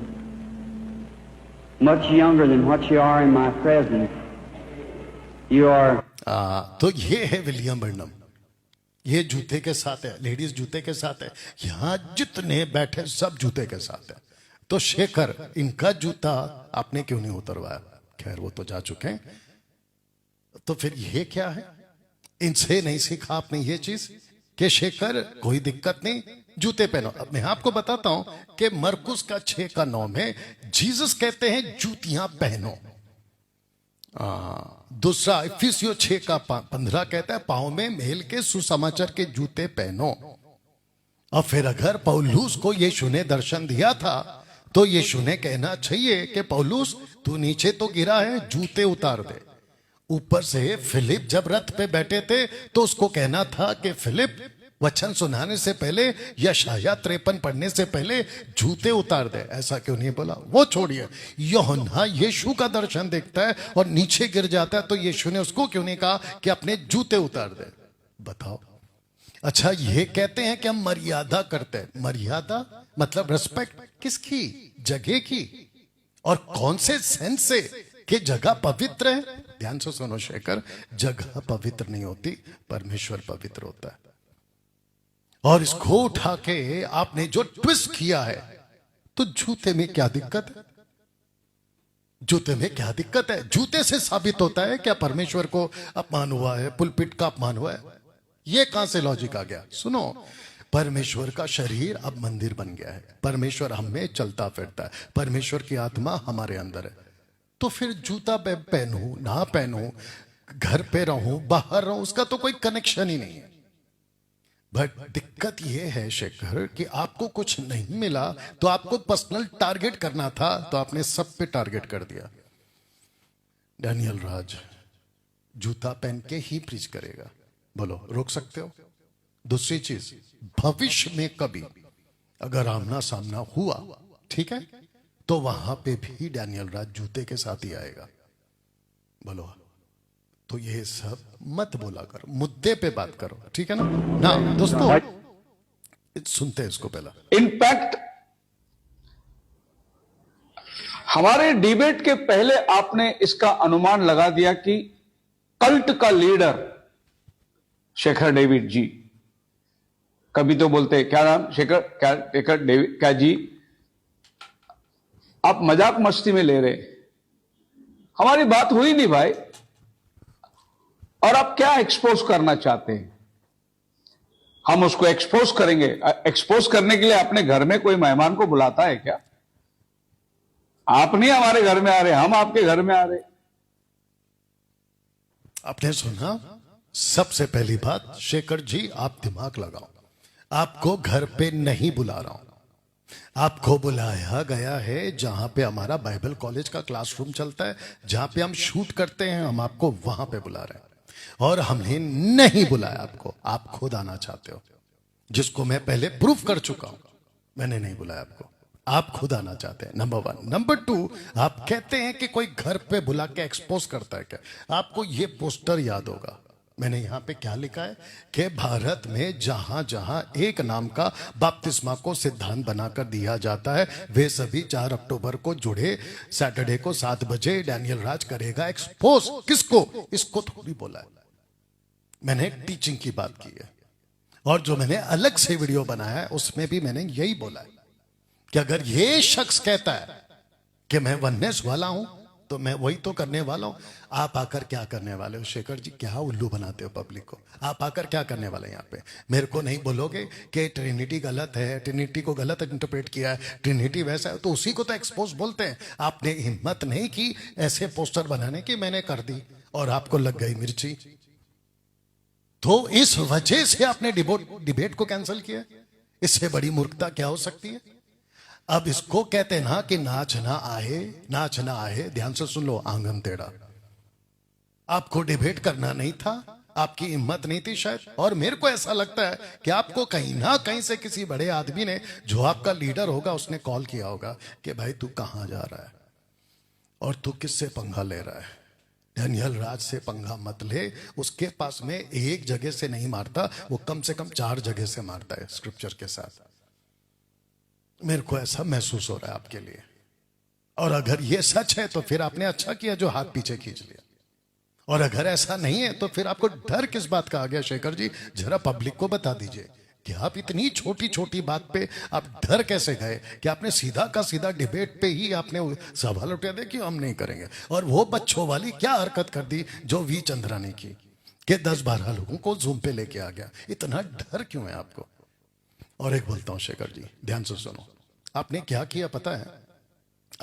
Much younger than what you are in my presence. You are तो ये है विलियम बर्नम, ये जूते के साथ है, लेडीज जूते के साथ है, यहां जितने बैठे सब जूते के साथ है। तो शेखर, इनका जूता आपने क्यों नहीं उतरवाया? खैर वो तो जा चुके हैं। तो फिर ये क्या है? इनसे नहीं सीखा आपने ये चीज कि शेखर कोई दिक्कत नहीं, जूते पहनो। अब मैं आपको बताता हूं कि मरकुस का 6:9 में जीसस कहते हैं जूतियां पहनो। दूसरा इफिसियों 6:15 कहता है पांव में मेल के सुसमाचार के जूते पहनो। और फिर अगर पौलुस को यीशु ने दर्शन दिया था तो यीशु ने कहना चाहिए कि पौलुस तू नीचे तो गिरा है, जूते उतार दे। ऊपर से फिलिप जब रथ पे बैठे थे तो उसको कहना था कि फिलिप वचन सुनाने से पहले, यशाया 53 पढ़ने से पहले जूते उतार दे। ऐसा क्यों नहीं बोला? वो छोड़िए, यूहन्ना यीशु का दर्शन देखता है और नीचे गिर जाता है, तो यीशु ने उसको क्यों नहीं कहा कि अपने जूते उतार दे? बताओ। अच्छा, ये कहते हैं कि हम मर्यादा करते हैं। मर्यादा मतलब रिस्पेक्ट किसकी? जगह की। और कौन से सेंस से कि जगह पवित्र है? ध्यान से सुनो शेखर, जगह पवित्र नहीं होती, परमेश्वर पवित्र होता है। और इसको उठा के आपने जो ट्विस्ट किया है, तो जूते में क्या दिक्कत है? जूते में क्या दिक्कत है? जूते से साबित होता है क्या परमेश्वर को अपमान हुआ है, पुलपिट का अपमान हुआ है? ये कहां से लॉजिक आ गया? सुनो, परमेश्वर का शरीर अब मंदिर बन गया है, परमेश्वर हम में चलता फिरता है, परमेश्वर की आत्मा हमारे अंदर है। तो फिर जूता पहनूं ना पहनूं, घर पे रहूं बाहर रहूं, उसका तो कोई कनेक्शन ही नहीं है। बट दिक्कत यह है शेखर कि आपको कुछ नहीं मिला तो आपको पर्सनल टारगेट करना था, तो आपने सब पे टारगेट कर दिया। डैनियल राज जूता पहन के ही प्रीच करेगा, बोलो रोक सकते हो? दूसरी चीज, भविष्य में कभी अगर आमना सामना हुआ, ठीक है, तो वहां पे भी डैनियल राज जूते के साथ ही आएगा। बोलो। तो ये सब मत बोला करो, मुद्दे पे बात करो, ठीक है ना? ना दोस्तों सुनते हैं इसको पहला। इनफैक्ट हमारे डिबेट के पहले आपने इसका अनुमान लगा दिया कि कल्ट का लीडर शेखर डेविड जी, कभी तो बोलते क्या नाम शेखर डेविड क्या जी, आप मजाक मस्ती में ले रहे, हमारी बात हुई नहीं भाई। और आप क्या एक्सपोज करना चाहते हैं? हम उसको एक्सपोज करेंगे। एक्सपोज करने के लिए अपने घर में कोई मेहमान को बुलाता है क्या? आप नहीं हमारे घर में आ रहे, हम आपके घर में आ रहे। आपने सुना? सबसे पहली बात शेखर जी, आप दिमाग लगाओ, आपको घर पे नहीं बुला रहा हूं, आपको बुलाया गया है जहां पे हमारा बाइबल कॉलेज का क्लासरूम चलता है, जहां पे हम शूट करते हैं, हम आपको वहां पे बुला रहे हैं। और हमने नहीं बुलाया आपको, आप खुद आना चाहते हो, जिसको मैं पहले प्रूफ कर चुका हूं। मैंने नहीं बुलाया आपको, आप खुद आना चाहते हैं, नंबर 1। नंबर 2, आप कहते हैं कि कोई घर पे बुला के एक्सपोज करता है क्या। आपको ये पोस्टर याद होगा, मैंने यहां पे क्या लिखा है कि भारत में जहां जहां एक नाम का बपतिस्मा को सिद्धांत बनाकर दिया जाता है, वे सभी 4 अक्टूबर को जुड़े सैटरडे को 7 बजे डैनियल राज करेगा एक्सपोज। किसको? इसको थोड़ी बोला है, मैंने टीचिंग की बात की है। और जो मैंने अलग से वीडियो बनाया है उसमें भी मैंने यही बोला है कि अगर ये शख्स कहता है कि मैं वननेस वाला हूं तो मैं वही तो करने वाला हूं। आप आकर क्या करने वाले हो शेखर जी? क्या उल्लू बनाते हो पब्लिक को? आप आकर क्या करने वाले हैं यहाँ पे? मेरे को नहीं बोलोगे कि ट्रिनिटी गलत है, ट्रिनिटी को गलत इंटरप्रेट किया है, ट्रिनिटी वैसा है, तो उसी को तो एक्सपोज बोलते हैं। आपने हिम्मत नहीं की ऐसे पोस्टर बनाने की, मैंने कर दी और आपको लग गई मिर्ची। तो इस वजह से आपने डिबेट को कैंसिल किया। इससे बड़ी मूर्खता क्या हो सकती है? अब इसको कहते हैं ना कि नाच ना आए, नाच ना आए। ध्यान से सुन लो, आंगन टेढ़ा। आपको डिबेट करना नहीं था, आपकी हिम्मत नहीं थी शायद। और मेरे को ऐसा लगता है कि आपको कहीं ना कहीं से किसी बड़े आदमी ने, जो आपका लीडर होगा, उसने कॉल किया होगा कि भाई तू कहां जा रहा है और तू किससे पंगा ले रहा है। डैनियल राज से पंगा मत ले। उसके पास में एक जगह से नहीं मारता, वो कम से कम 4 जगह से मारता है स्क्रिप्चर के साथ। मेरे को ऐसा महसूस हो रहा है आपके लिए। और अगर ये सच है तो फिर आपने अच्छा किया जो हाथ पीछे खींच लिया। और अगर ऐसा नहीं है तो फिर आपको डर किस बात का आ गया शेखर जी? जरा पब्लिक को बता दीजिए कि आप इतनी छोटी छोटी बात पे आप डर कैसे गए कि आपने सीधा का सीधा डिबेट पे ही आपने सवाल उठा दिया कि हम नहीं करेंगे। और वो बच्चों वाली क्या हरकत कर दी जो वी चंद्रा ने की कि 10-12 लोगों को जूम पे लेके आ गया। इतना डर क्यों है आपको? और एक बोलता हूं शेखर जी, ध्यान से सुनो। आपने क्या किया पता है?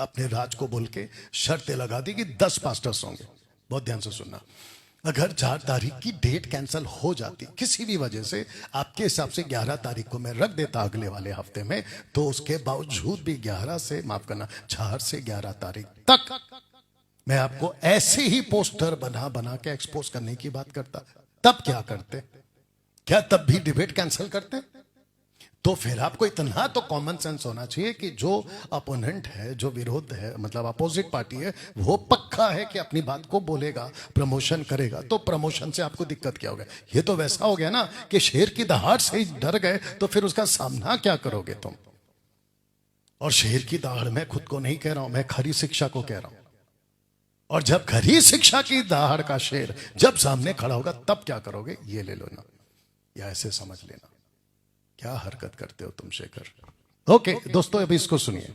आपने राज को बोल के शर्तें लगा दी कि 10 पास्टर्स होंगे। बहुत ध्यान से सुनना, अगर 4 तारीख की डेट कैंसिल हो जाती किसी भी वजह से, आपके हिसाब से 11 तारीख को मैं रख देता अगले वाले हफ्ते में, तो उसके बावजूद भी 11 से, माफ करना, 4 से 11 तारीख तक मैं आपको ऐसे ही पोस्टर बना बना के एक्सपोज करने की बात करता। तब क्या करते? क्या तब भी डिबेट कैंसिल करते? तो फिर आपको इतना तो कॉमन सेंस होना चाहिए कि जो अपोनेंट है, जो विरोध है, मतलब अपोजिट पार्टी है, वो पक्का है कि अपनी बात को बोलेगा, प्रमोशन करेगा। तो प्रमोशन से आपको दिक्कत क्या हो गया? ये तो वैसा हो गया ना कि शेर की दहाड़ से ही डर गए, तो फिर उसका सामना क्या करोगे तुम? और शेर की दहाड़ मैं खुद को नहीं कह रहा हूं, मैं खरी शिक्षा को कह रहा हूं। और जब खरी शिक्षा की दहाड़ का शेर जब सामने खड़ा होगा तब क्या करोगे? ये ले लो ना, या ऐसे समझ लेना। क्या हरकत करते हो तुम शेखर? ओके दोस्तों, अभी इसको सुनिए।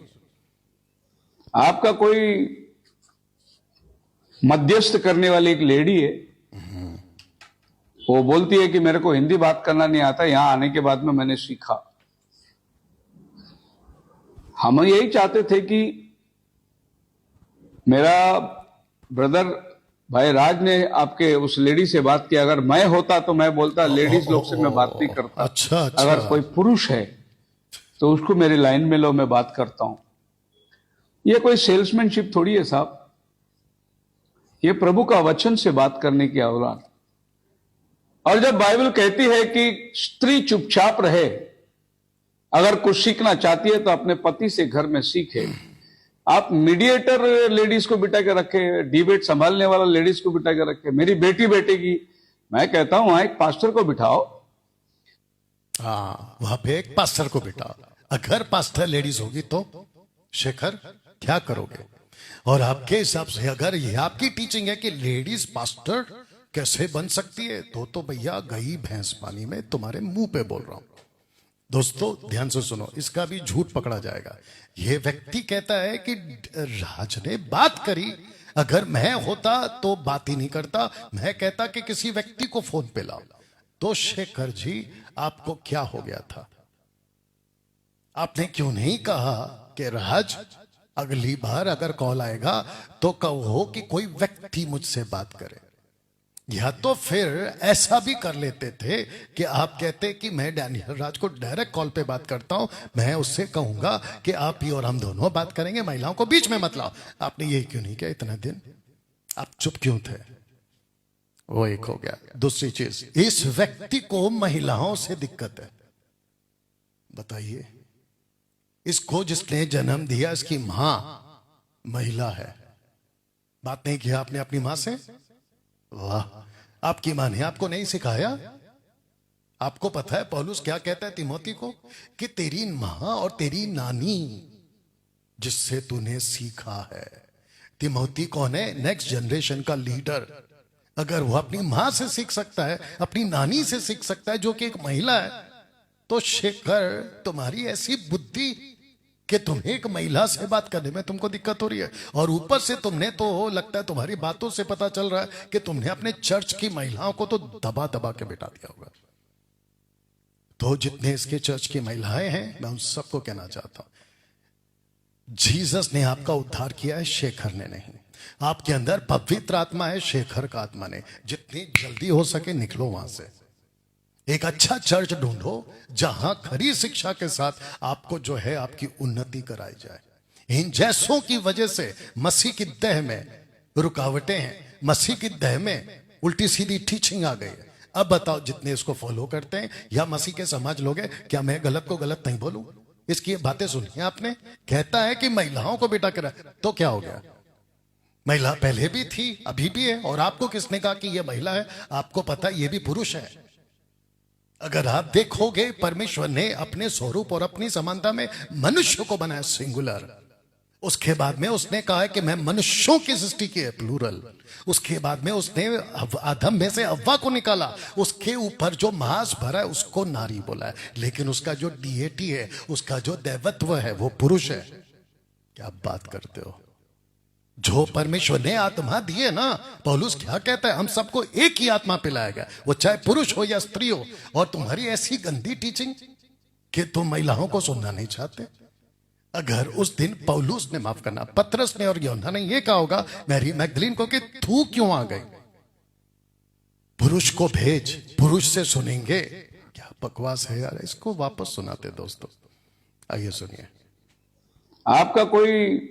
आपका कोई मध्यस्थ करने वाली एक लेडी है, वो बोलती है कि मेरे को हिंदी बात करना नहीं आता, यहां आने के बाद में मैंने सीखा। हम यही चाहते थे कि मेरा ब्रदर भाई राज ने आपके उस लेडी से बात की। अगर मैं होता तो मैं बोलता लेडीज लोग से मैं बात नहीं करता। अच्छा। अगर कोई पुरुष है तो उसको मेरी लाइन में लो, मैं बात करता हूं। ये कोई सेल्समैनशिप थोड़ी है साहब, ये प्रभु का वचन से बात करने की औलाद। और जब बाइबल कहती है कि स्त्री चुपचाप रहे, अगर कुछ सीखना चाहती है तो अपने पति से घर में सीखे। आप मीडिएटर लेडीज को बिठा के रखे, डिबेट संभालने वाला लेडीज को बिठा के रखे। मेरी बेटी बैठेगी, मैं कहता हूं वहां एक पास्टर को बिठाओ। वहां पे एक पास्टर को बिठाओ। अगर पास्टर लेडीज होगी तो शेखर क्या करोगे? और आपके हिसाब से अगर ये आपकी टीचिंग है कि लेडीज पास्टर कैसे बन सकती है, तो भैया गई भैंस पानी में, तुम्हारे मुंह पे बोल रहा हूं। दोस्तों ध्यान से सुनो, इसका भी झूठ पकड़ा जाएगा। यह व्यक्ति कहता है कि राज ने बात करी, अगर मैं होता तो बात ही नहीं करता, मैं कहता कि किसी व्यक्ति को फोन पे लाओ। तो शेखर जी आपको क्या हो गया था? आपने क्यों नहीं कहा कि राज अगली बार अगर कॉल आएगा तो कहो कि कोई व्यक्ति मुझसे बात करे? या तो फिर ऐसा भी कर लेते थे कि आप कहते कि मैं डैनियल राज को डायरेक्ट कॉल पे बात करता हूं, मैं उससे कहूंगा कि आप ही और हम दोनों बात करेंगे, महिलाओं को बीच में मत लाओ। आपने ये क्यों नहीं किया इतना दिन? आप चुप क्यों थे? वो एक हो गया। दूसरी चीज, इस व्यक्ति को महिलाओं से दिक्कत है, बताइए। इसको जिसने जन्म दिया इसकी मां महिला है। बात नहीं किया आपने अपनी मां से? वाह, आपकी मां ने आपको नहीं सिखाया? आपको पता है पौलुस क्या कहता है तिमोथी को कि तेरी मां और तेरी नानी जिससे तूने सीखा है। तिमोथी कौन है? नेक्स्ट जनरेशन का लीडर। अगर वो अपनी मां से सीख सकता है, अपनी नानी से सीख सकता है जो कि एक महिला है, तो शेखर तुम्हारी ऐसी बुद्धि कि तुम्हें एक महिला से बात करने में तुमको दिक्कत हो रही है, और ऊपर से तुमने तो लगता है तुम्हारी बातों से पता चल रहा है कि तुमने अपने चर्च की महिलाओं को तो दबा दबा के बिठा दिया होगा। तो जितने इसके चर्च की महिलाएं हैं मैं उन सबको कहना चाहता हूं, जीसस ने आपका उद्धार किया है, शेखर ने नहीं। आपके अंदर पवित्र आत्मा है, शेखर का आत्मा ने। जितनी जल्दी हो सके निकलो वहां से। एक अच्छा चर्च ढूंढो जहां खरी शिक्षा के साथ आपको जो है आपकी उन्नति कराई जाए। इन जैसों की वजह से मसीह की देह में रुकावटें हैं, मसीह की देह में उल्टी सीधी टीचिंग आ गई है। अब बताओ जितने इसको फॉलो करते हैं या मसीह के समाज लोग हैं, क्या मैं गलत को गलत नहीं बोलूं? इसकी बातें सुनी आपने? कहता है कि महिलाओं को बेटा करा, तो क्या हो गया? महिला पहले भी थी, अभी भी है। और आपको किसने कहा कि यह महिला है? आपको पता है ये भी पुरुष है। अगर आप देखोगे परमेश्वर ने अपने स्वरूप और अपनी समानता में मनुष्य को बनाया सिंगुलर। उसके बाद में उसने कहा है कि मैं मनुष्यों की सृष्टि की है प्लूरल। उसके बाद में उसने आदम में से हव्वा को निकाला, उसके ऊपर जो मांस भरा है उसको नारी बोला है, लेकिन उसका जो डीएटी है, उसका जो दैवत्व है वो पुरुष है। क्या बात करते हो? जो परमेश्वर ने आत्मा दी है ना, पौलुस क्या कहता है? हम सबको एक ही आत्मा पिलाया गया, वो चाहे पुरुष हो या स्त्री हो। और तुम्हारी ऐसी गंदी टीचिंग कि तुम महिलाओं को सुनना नहीं चाहते। अगर उस दिन पौलुस ने, माफ करना, पतरस ने और यूहन्ना ने यह कहा होगा मैरी मैगदलीन को कि तू क्यों आ गई, पुरुष को भेज, पुरुष से सुनेंगे। क्या बकवास है यार, इसको वापस सुनाते दोस्तों। आइए सुनिए। आपका कोई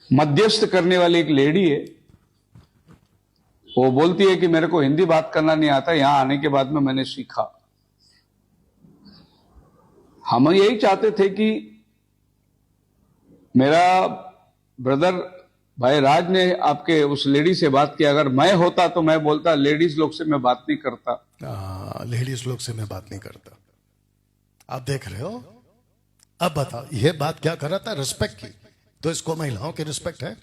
मध्यस्थ करने वाली एक लेडी है, वो बोलती है कि मेरे को हिंदी बात करना नहीं आता, यहां आने के बाद में मैंने सीखा। हम यही चाहते थे कि मेरा ब्रदर भाई राज ने आपके उस लेडी से बात की। अगर मैं होता तो मैं बोलता लेडीज लोग से मैं बात नहीं करता। लेडीज लोग से मैं बात नहीं करता। आप देख रहे हो? अब बताओ ये बात क्या कर रहा था? रिस्पेक्ट की। तो इसको महिलाओं की रिस्पेक्ट है?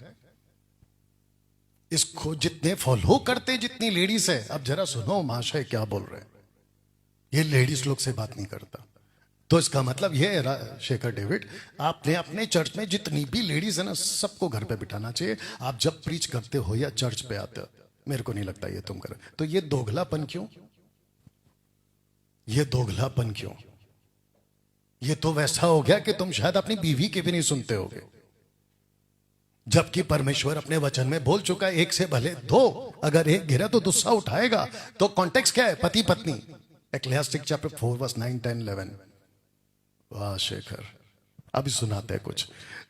इसको जितने फॉलो करते, जितनी लेडीज है। अब जरा सुनो महाशय क्या बोल रहे हैं। ये लेडीज लोग से बात नहीं करता, तो इसका मतलब ये है शेखर डेविड, आपने अपने चर्च में जितनी भी लेडीज है ना, सबको घर पे बिठाना चाहिए। आप जब प्रीच करते हो या चर्च पे आते हो, मेरे को नहीं लगता ये तुम करो। तो ये दोगलापन क्यों? ये दोगलापन क्यों? ये तो वैसा हो गया कि तुम शायद अपनी बीवी की भी नहीं सुनते होगे, जबकि परमेश्वर अपने वचन में बोल चुका है एक से भले दो, अगर एक गिरा तो दूसरा उठाएगा। तो कॉन्टेक्स्ट क्या है? पति पत्नी। एक्लेसियास्टिक चैप्टर 4 वर्स 9, 10, 11। वाह शेखर, अभी सुनाते हैं कुछ।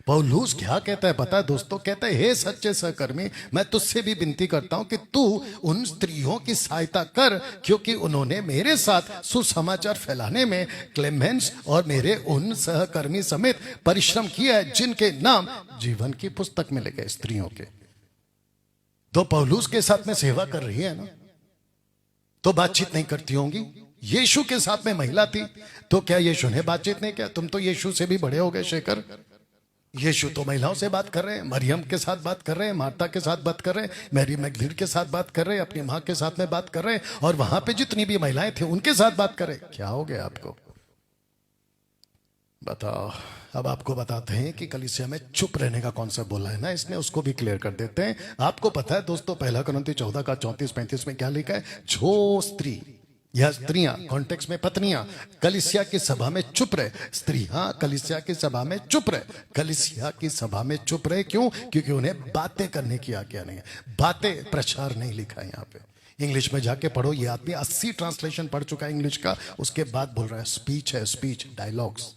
पौलुस क्या कहता है पता है दोस्तों? कहता है हे सच्चे सहकर्मी, मैं तुझसे भी विनती करता हूं कि तू उन स्त्रियों की सहायता कर, क्योंकि उन्होंने मेरे साथ सुसमाचार फैलाने में क्लेमेंस और मेरे उन सहकर्मी समेत परिश्रम किया है जिनके नाम जीवन की पुस्तक में लिखे। स्त्रियों के तो पौलुस के साथ में सेवा कर रही है ना, तो बातचीत नहीं करती होंगी। यीशु के साथ में महिला थी, तो क्या यीशु ने बातचीत नहीं किया? तुम तो यीशु से भी बड़े हो गए शेखर। यीशु तो महिलाओं से बात कर रहे हैं, मरियम के साथ बात कर रहे हैं, मार्ता के साथ बात कर रहे हैं, मैरी मैगदलीन के साथ बात कर रहे हैं, अपनी मां के साथ में बात कर रहे हैं, और वहां पे जितनी भी महिलाएं थी उनके साथ बात कर रहे हैं। क्या हो गया आपको? बताओ। अब आपको बताते हैं कि कलीसिया में चुप रहने का कौन सा बोला है ना इसने, उसको भी क्लियर कर देते हैं। आपको पता है दोस्तों, 1 कुरिन्थी 14 का 34-35 में क्या लिखा है? जो स्त्री या स्त्रियां, कॉन्टेक्स्ट में पत्नियां, कलीसिया की सभा में चुप रहे। स्त्रियां कलीसिया की सभा में चुप रहे। कलीसिया की सभा में चुप रहे क्यों? क्योंकि उन्हें बातें करने की आज्ञा नहीं है। बातें, प्रचार नहीं लिखा है यहाँ पे। इंग्लिश में जाके पढ़ो। ये आदमी 80 ट्रांसलेशन पढ़ चुका है इंग्लिश का, उसके बाद बोल रहा है स्पीच है, स्पीच, डायलॉग्स।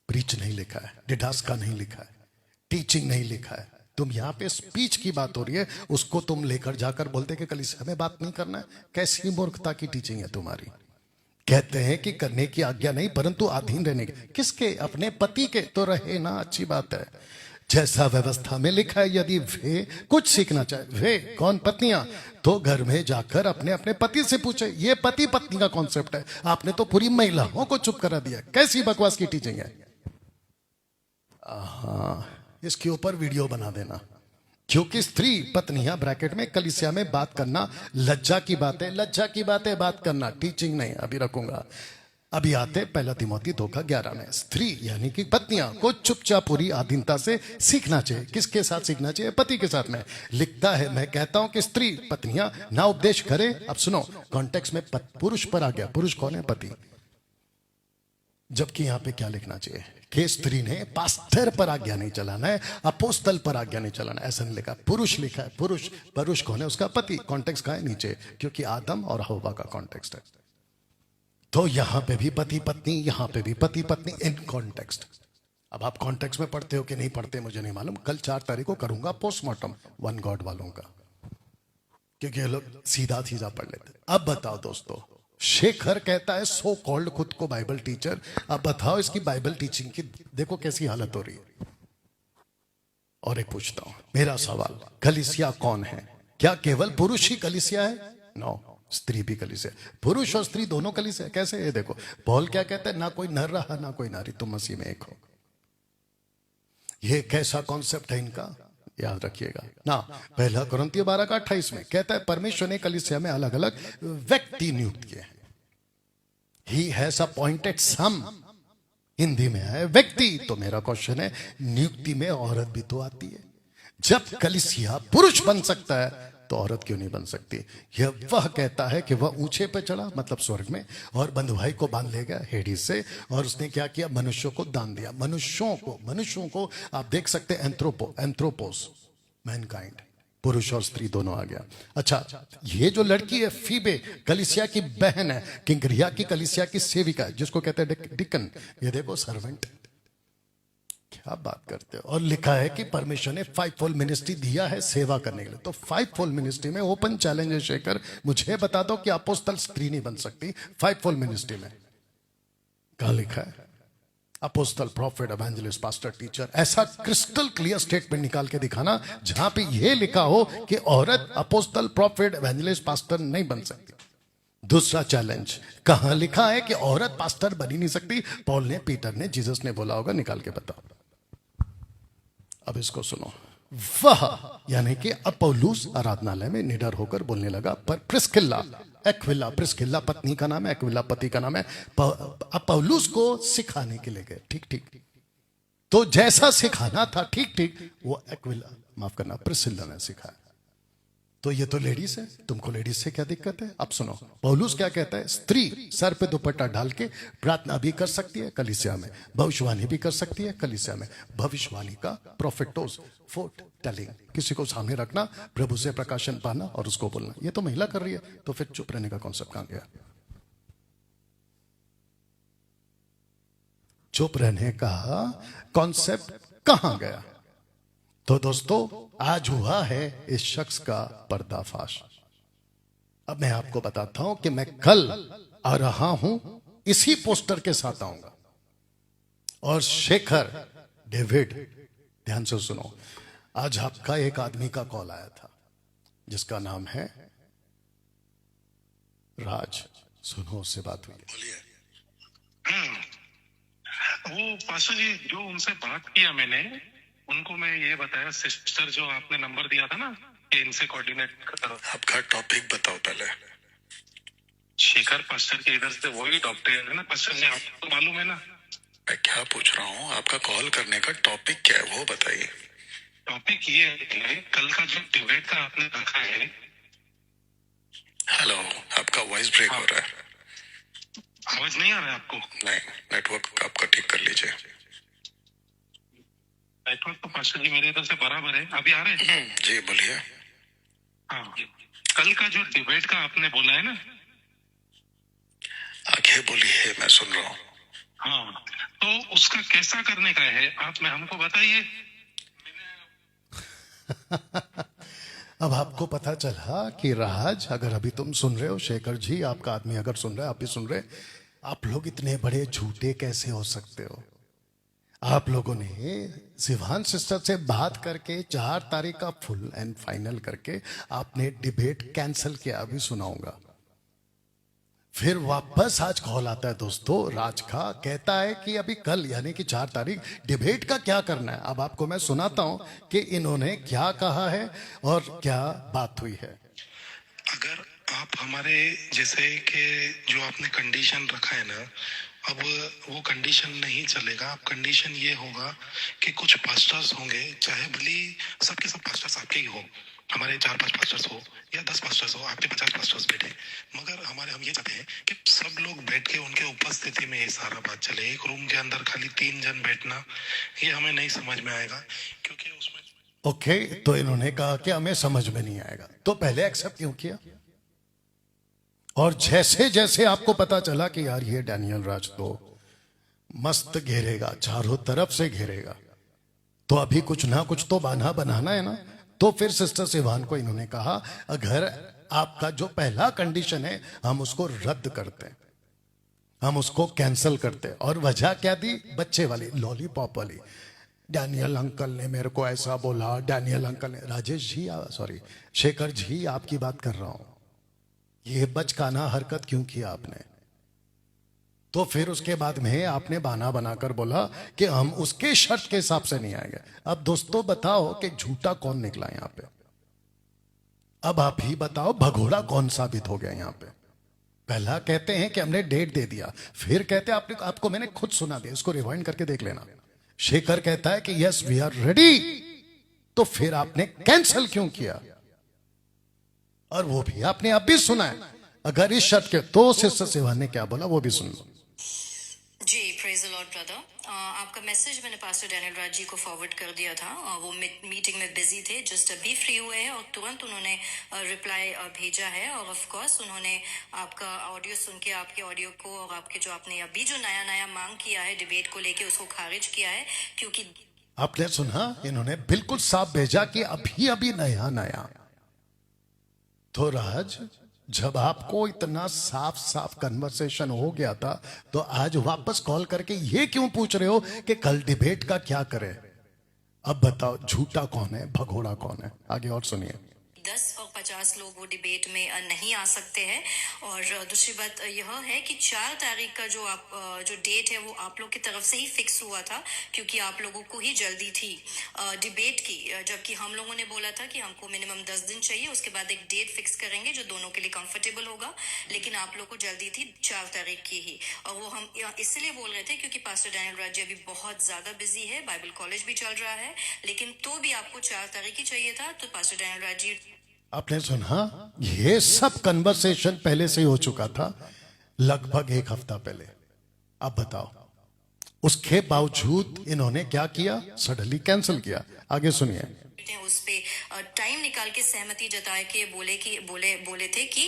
प्रीच नहीं लिखा है, डिडास्का नहीं लिखा है, टीचिंग नहीं लिखा है। तुम यहाँ पे स्पीच की बात हो रही है, उसको तुम लेकर जाकर बोलते कि कलीसिया में बात नहीं करना है। कैसी मूर्खता की टीचिंग है तुम्हारी? कहते हैं कि करने की आज्ञा नहीं परंतु अधीन रहने की। किसके? अपने पति के। तो रहे ना, अच्छी बात है। जैसा व्यवस्था में लिखा है, यदि वे कुछ सीखना चाहे, वे कौन? पत्नियां, तो घर में जाकर अपने अपने पति से पूछे। ये पति पत्नी का कॉन्सेप्ट है। आपने तो पूरी महिलाओं को चुप करा दिया। कैसी बकवास की टीचिंग है? इसके ऊपर वीडियो बना देना, क्योंकि स्त्री पत्नियां ब्रैकेट में कलीसिया में बात करना लज्जा की बात है। लज्जा की बात है बात करना, टीचिंग नहीं। अभी रखूंगा। अभी आते 1 तिमोथी 2:11 में। स्त्री यानी कि पत्नियां को चुपचाप पूरी अधीनता से सीखना चाहिए। किसके साथ सीखना चाहिए? पति के साथ में। लिखता है, मैं कहता हूं कि स्त्री पत्नियां ना उपदेश करे। अब सुनो, कॉन्टेक्स्ट में पुरुष पर आ गया। पुरुष कौन है? पति। जबकि यहां पे क्या लिखना चाहिए कि स्त्री ने पास्टर पर आज्ञा नहीं चलाना है, अपोस्तल पर आज्ञा नहीं चलाना है। ऐसा नहीं लिखा, पुरुष लिखा है। पुरुष, पुरुष कौन है? उसका पति। कॉन्टेक्स्ट का है नीचे, क्योंकि आदम और हव्वा का कॉन्टेक्स्ट है। तो यहां पे भी पति पत्नी, यहां पे भी पति पत्नी, इन कॉन्टेक्स्ट। अब आप कॉन्टेक्स्ट में पढ़ते हो कि नहीं पढ़ते मुझे नहीं मालूम। कल 4 तारीख को करूंगा पोस्टमार्टम वन गॉड वालों का, क्योंकि ये लोग सीधा सीधा पढ़ लेते। अब बताओ दोस्तों, शेखर कहता है सो कॉल्ड खुद को बाइबल टीचर। अब बताओ इसकी बाइबल टीचिंग की देखो कैसी हालत हो रही है। और एक पूछता हूं, मेरा सवाल, कलीसिया कौन है? क्या केवल पुरुष ही कलीसिया है? नो, स्त्री भी कलीसिया। पुरुष और स्त्री दोनों कलीसिया। कैसे? ये देखो, पौल क्या कहता है? ना कोई नर रहा ना कोई नारी, तुम मसीह में एक हो। ये कैसा कॉन्सेप्ट है इनका? याद रखिएगा ना। 1 कुरिन्थियों 12:28 में कहता है परमेश्वर ने कलीसिया में अलग अलग व्यक्ति नियुक्त किए हैं। ही हैज अपॉइंटेड सम। हिंदी में है व्यक्ति। तो मेरा क्वेश्चन है, नियुक्ति में औरत भी तो आती है। जब कलीसिया पुरुष बन सकता है तो औरत क्यों नहीं बन सकती? यह वह कहता है कि वह ऊंचे पे चढ़ा, मतलब स्वर्ग में, और बंधुभाई को बांध ले गया हेडिस से, और उसने क्या किया? मनुष्यों को दान दिया। मनुष्यों को आप देख सकते हैं एंथ्रोपोस, मैनकाइंड, पुरुष और स्त्री दोनों आ गया। अच्छा, ये जो लड़की है फीबे, कलीसिया की बहन है, किंक्रिया की कलीसिया की सेविका है, जिसको कहते हैं डिकन। ये देखो सर्वेंट। क्या बात करते हो? और लिखा है कि परमेश्वर ने 5-fold मिनिस्ट्री दिया है सेवा करने के लिए। तो 5-fold मिनिस्ट्री में ओपन चैलेंज है शेखर, मुझे बता दो कि अपोस्तल स्त्री नहीं बन सकती 5-fold मिनिस्ट्री में। कहां लिखा है? अपोस्तल, प्रॉफिट, एवेंजलिस्ट, पास्टर, टीचर। ऐसा क्रिस्टल क्लियर स्टेटमेंट निकाल के दिखाना जहां पे यह लिखा हो कि औरत अपोस्तल, प्रॉफिट, एवेंजलिस्ट, पास्टर नहीं बन सकती। दूसरा चैलेंज, कहां लिखा है कि औरत पास्टर बन ही नहीं सकती? पॉल ने, पीटर ने, जीसस ने बोला होगा, निकाल के बताओ। अब इसको सुनो। वह यानी कि अपौलुस आराधनालय में निडर होकर बोलने लगा, पर प्रिस्किल्ला, प्रिस्किल्ला पत्नी का नाम है, एक्विला पति का नाम है, अपौलुस को सिखाने के लिए गए। ठीक। तो जैसा सिखाना था ठीक वो एक्विला, माफ करना, प्रिस्किल्ला ने सिखाया। तो ये तो लेडीज है, तुमको लेडीज से क्या दिक्कत है? अब सुनो, पौलुस क्या कहता है? स्त्री सर पे दुपट्टा डाल के प्रार्थना भी कर सकती है कलीसिया में, भविष्यवाणी भी कर सकती है कलीसिया में। भविष्यवाणी का प्रोफेटोस, फोर्ट टेलिंग, किसी को सामने रखना, प्रभु से प्रकाशन पाना और उसको बोलना। ये तो महिला कर रही है, तो फिर चुप रहने का कॉन्सेप्ट कहां गया? चुप रहने का कॉन्सेप्ट कहां गया? तो दोस्तों, आज हुआ है इस शख्स का पर्दाफाश। अब मैं आपको बताता हूं कि मैं कल आ रहा हूं, इसी पोस्टर के साथ आऊंगा। और शेखर, डेविड, ध्यान से सुनो, आज आपका एक आदमी का कॉल आया था जिसका नाम है राज। सुनो, उससे बात हुई। वो पाशा जी, जो उनसे बात किया मैंने, उनको मैं ये बताया, सिस्टर जो आपने नंबर दिया था ना कि इनसे कोऑर्डिनेट करो। आपका टॉपिक बताओ पहले। शेखर पास्टर के इधर से वही डॉक्टर है ना पास्टर जी, आपको तो मालूम है ना। मैं क्या पूछ रहा हूँ, आपका कॉल करने का टॉपिक क्या है वो बताइए। टॉपिक ये है, कल का जो डिबेट का आपने रखा है। हेलो, आपका वॉइस ब्रेक हो रहा है। आवाज नहीं आ रहा है आपको? नहीं, नेटवर्क आपका ठीक कर लीजिए। नेटवर्क तो पास्टर जी मेरे इधर से बराबर है। अभी आ रहे हैं? जी बोलिए। हाँ, कल का जो डिबेट का आपने बोला है ना, आगे बोलिए, मैं सुन रहा हूँ। हाँ, तो उसका कैसा करने का है, आप में हमको बताइए। अब आपको पता चला कि राज, अगर अभी तुम सुन रहे हो, शेखर जी आपका आदमी अगर सुन रहा है, आप भी सुन रहे, आप लोग इतने बड़े झूठे कैसे हो सकते हो? आप लोगों ने सिवान सिस्टर से बात करके 4 तारीख का फुल एंड फाइनल करके आपने डिबेट कैंसिल किया, अभी सुनाऊंगा। फिर वापस आज कॉल आता है दोस्तों राज का, कहता है कि अभी कल यानी कि 4 तारीख डिबेट का क्या करना है। अब आपको मैं सुनाता हूं कि इन्होंने क्या कहा है और क्या बात हुई है। अगर आप हमारे जैसे कि जो आपने कंडीशन रखा है ना, अब वो कंडीशन नहीं चलेगा। अब कंडीशन ये होगा कि कुछ पास्टर्स होंगे, चाहे भले सबके सब पास्टर्स आपके ही हो, हमारे 4-5 पास्टर्स हो या 10 पास्टर्स हो, आपके 50 पास्टर्स बैठे, मगर हम ये चाहते हैं कि सब लोग बैठ के उनके उपस्थिति में ये सारा बात चले। एक रूम के अंदर खाली 3 जन बैठना, ये हमें नहीं समझ में आएगा, क्योंकि उसमें ओके, तो इन्होंने कहा कि हमें समझ में नहीं आएगा, तो पहले एक्सेप्ट क्यों किया? और जैसे जैसे आपको पता चला कि यार ये डैनियल राज तो मस्त घेरेगा, चारों तरफ से घेरेगा, तो अभी कुछ ना कुछ तो बहाना बनाना है ना। तो फिर सिस्टर सिवान को इन्होंने कहा, अगर आपका जो पहला कंडीशन है हम उसको रद्द करते हैं, हम उसको कैंसिल करते हैं। और वजह क्या दी? बच्चे वाली, लॉलीपॉप वाली। डैनियल अंकल ने मेरे को ऐसा बोला, डैनियल अंकल ने। राजेश जी, सॉरी शेखर जी, आपकी बात कर रहा हूं। ये बचकाना हरकत क्यों किया आपने? तो फिर उसके बाद में आपने बहाना बनाकर बोला कि हम उसके शर्त के हिसाब से नहीं आएंगे। अब दोस्तों बताओ कि झूठा कौन निकला यहां पे? अब आप ही बताओ भगोड़ा कौन साबित हो गया यहां पे? पहला कहते हैं कि हमने डेट दे दिया, फिर कहते हैं आपको मैंने खुद सुना दिया, इसको रिवाइंड करके देख लेना। शेखर कहता है कि यस वी आर रेडी, तो फिर आपने कैंसिल क्यों किया? और वो भी आपने अब भी सुना है। अगर इस शर्त के, तो सिस्टर सिवान ने क्या बोला वो भी सुन लो। जी, प्रेज द लॉर्ड ब्रदर। आपका मैसेज मैंने पास्टर डैनियल राज जी को फॉरवर्ड कर दिया था। वो मीटिंग में बिजी थे, जस्ट अभी फ्री हुए हैं और तुरंत उन्होंने रिप्लाई भेजा है। और ऑफ कोर्स उन्होंने आपका ऑडियो सुन के, आपके ऑडियो को और आपके जो आपने अभी जो नया नया मांग किया है डिबेट को लेके, उसको खारिज किया है। क्योंकि आपने सुना, इन्होंने बिल्कुल साफ भेजा कि अभी अभी नया नया। तो राज, जब आपको इतना साफ साफ कन्वर्सेशन हो गया था, तो आज वापस कॉल करके ये क्यों पूछ रहे हो कि कल डिबेट का क्या करें? अब बताओ झूठा कौन है, भगोड़ा कौन है? आगे और सुनिए। 10 और 50 लोग वो डिबेट में नहीं आ सकते हैं। और दूसरी बात यह है कि 4 तारीख का जो डेट है वो आप लोग की तरफ से ही फिक्स हुआ था, क्योंकि आप लोगों को ही जल्दी थी डिबेट की। जबकि हम लोगों ने बोला था कि हमको मिनिमम 10 दिन चाहिए, उसके बाद एक डेट फिक्स करेंगे जो दोनों के लिए कंफर्टेबल होगा। लेकिन आप लोग को जल्दी थी 4 तारीख की ही। और वो हम इसलिए बोल रहे थे क्योंकि पास्टर डैनियल राज जी अभी बहुत ज्यादा बिजी है, बाइबल कॉलेज भी चल रहा है। लेकिन तो भी आपको 4 तारीख ही चाहिए था, तो पास्टर डैनियल राज जी। आपने सुना, ये सब कन्वर्सेशन पहले से ही हो चुका था, लगभग 1 हफ्ता पहले। अब बताओ, उसके बावजूद इन्होंने क्या किया? सडनली कैंसिल किया। आगे सुनिए। उस पे टाइम निकाल के सहमति जताए के बोले थे कि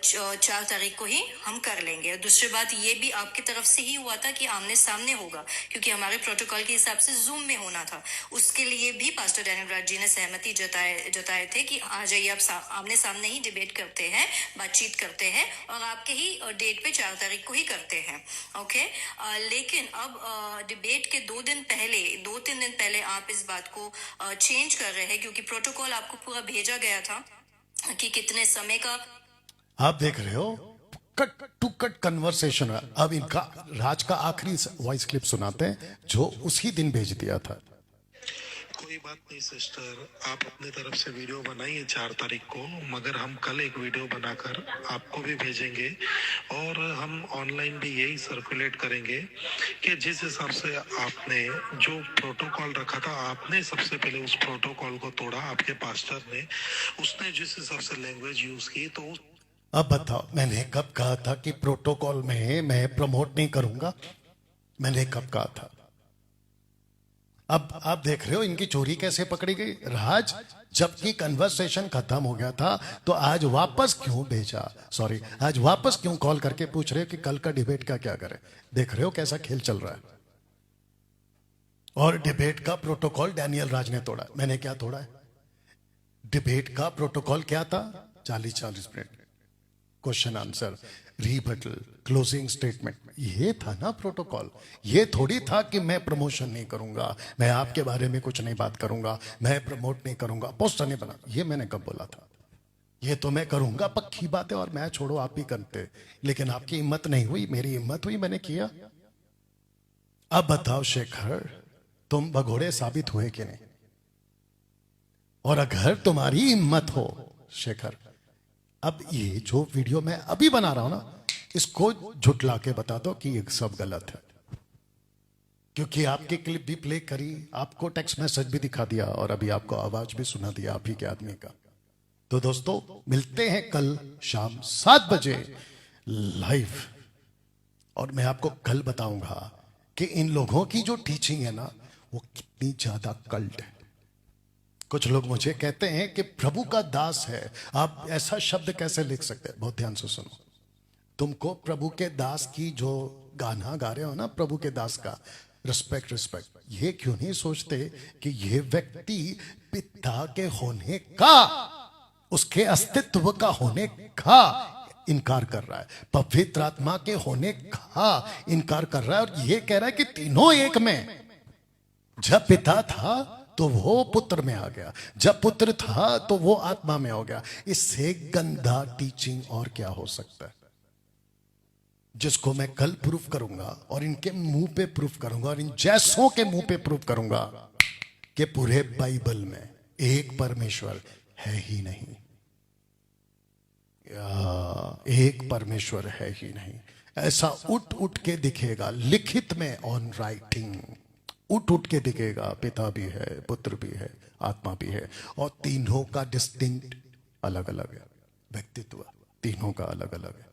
4 तारीख को ही हम कर लेंगे। दूसरी बात ये भी आपकी तरफ से ही हुआ था कि आमने सामने होगा, क्योंकि हमारे प्रोटोकॉल के हिसाब से जूम में होना था। उसके लिए भी पास्टर डैनियल राज जी ने सहमति जताए थे कि आ जाइए, आप आमने सामने ही डिबेट करते हैं, बातचीत करते हैं और आपके ही डेट पे 4 तारीख को ही करते हैं। ओके, लेकिन अब डिबेट के 2-3 दिन पहले आप इस बात को चेंज कर रहे हैं, क्योंकि प्रोटोकॉल आपको पूरा भेजा गया था कि कितने समय का। आप देख रहे हो कट टू कट कन्वर्सेशन है। अब इनका राज का आखिरी वॉइस क्लिप सुनाते हैं जो उसी दिन भेज दिया था। कोई बात नहीं सिस्टर, आप अपने तरफ से वीडियो बनाइए 4 तारीख को, मगर हम कल एक वीडियो बनाकर आपको भी भेजेंगे और हम ऑनलाइन भी यही सर्कुलेट करेंगे कि जिस हिसाब से आपने जो प्रोटोकॉल रखा था, आपने सबसे पहले उस प्रोटोकॉल को तोड़ा, आपके पास्टर ने, उसने जिस हिसाब से लैंग्वेज यूज की, तो अब बताओ, मैंने कब कहा था कि प्रोटोकॉल में मैं प्रमोट नहीं करूंगा? मैंने कब कहा था? अब आप देख रहे हो इनकी चोरी कैसे पकड़ी गई। राज, जबकि कन्वर्सेशन खत्म हो गया था, तो आज वापस क्यों भेजा? सॉरी, आज वापस क्यों कॉल करके पूछ रहे हो कि कल का डिबेट का क्या करें? देख रहे हो कैसा खेल चल रहा है। और डिबेट का प्रोटोकॉल डैनियल राज ने तोड़ा। मैंने क्या तोड़ा है? डिबेट का प्रोटोकॉल क्या था? 40-40 minute, question answer, rebuttal, closing statement, ये था ना प्रोटोकॉल। ये थोड़ी था कि मैं प्रमोशन नहीं करूंगा, मैं आपके बारे में कुछ नहीं बात करूंगा, मैं प्रमोट नहीं करूंगा, पोस्टर नहीं बना। ये मैंने कब बोला था? ये तो मैं करूंगा, पक्की बात है, और मैं छोड़ो आप ही करते। लेकिन आपकी हिम्मत नहीं हुई, मेरी हिम्मत हुई, मैंने किया। अब बताओ शेखर, तुम भगोड़े साबित हुए कि नहीं? और अगर तुम्हारी हिम्मत हो शेखर, अब ये जो वीडियो मैं अभी बना रहा हूं ना, इसको झुटला के बता दो कि ये सब गलत है। क्योंकि आपकी क्लिप भी प्ले करी, आपको टेक्स्ट मैसेज भी दिखा दिया, और अभी आपको आवाज भी सुना दिया आप ही के आदमी का। तो दोस्तों, मिलते हैं कल शाम 7 बजे लाइव, और मैं आपको कल बताऊंगा कि इन लोगों की जो टीचिंग है ना, वो कितनी ज्यादा कल्ट है। कुछ लोग मुझे कहते हैं कि प्रभु का दास है, आप ऐसा शब्द कैसे लिख सकते हैं? बहुत ध्यान से सुनो, तुमको प्रभु के दास की जो गाना गा रहे हो ना, प्रभु के दास का, रिस्पेक्ट रिस्पेक्ट, ये क्यों नहीं सोचते कि ये व्यक्ति पिता के होने का, उसके अस्तित्व का होने का इनकार कर रहा है, पवित्र आत्मा के होने का इनकार कर रहा है, और ये कह रहा है कि तीनों एक में। जब पिता था तो वो पुत्र में आ गया, जब पुत्र था तो वो आत्मा में हो गया। इससे गंदा टीचिंग और क्या हो सकता है? जिसको मैं कल प्रूफ करूंगा, और इनके मुंह पे प्रूफ करूंगा, और इन जैसों के मुंह पे प्रूफ करूंगा कि पूरे बाइबल में एक परमेश्वर है ही नहीं, एक परमेश्वर है ही नहीं। ऐसा उठ उठ के दिखेगा लिखित में, ऑन राइटिंग उठ उठ के दिखेगा। पिता भी है, पुत्र भी है, आत्मा भी है, और तीनों का डिस्टिंक्ट अलग अलग है, व्यक्तित्व तीनों का अलग अलग है।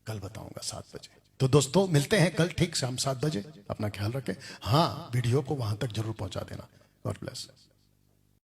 कल बताऊंगा 7 बजे। तो दोस्तों, मिलते हैं कल ठीक शाम 7 बजे। अपना ख्याल रखें। हाँ, वीडियो को वहां तक जरूर पहुंचा देना। God bless.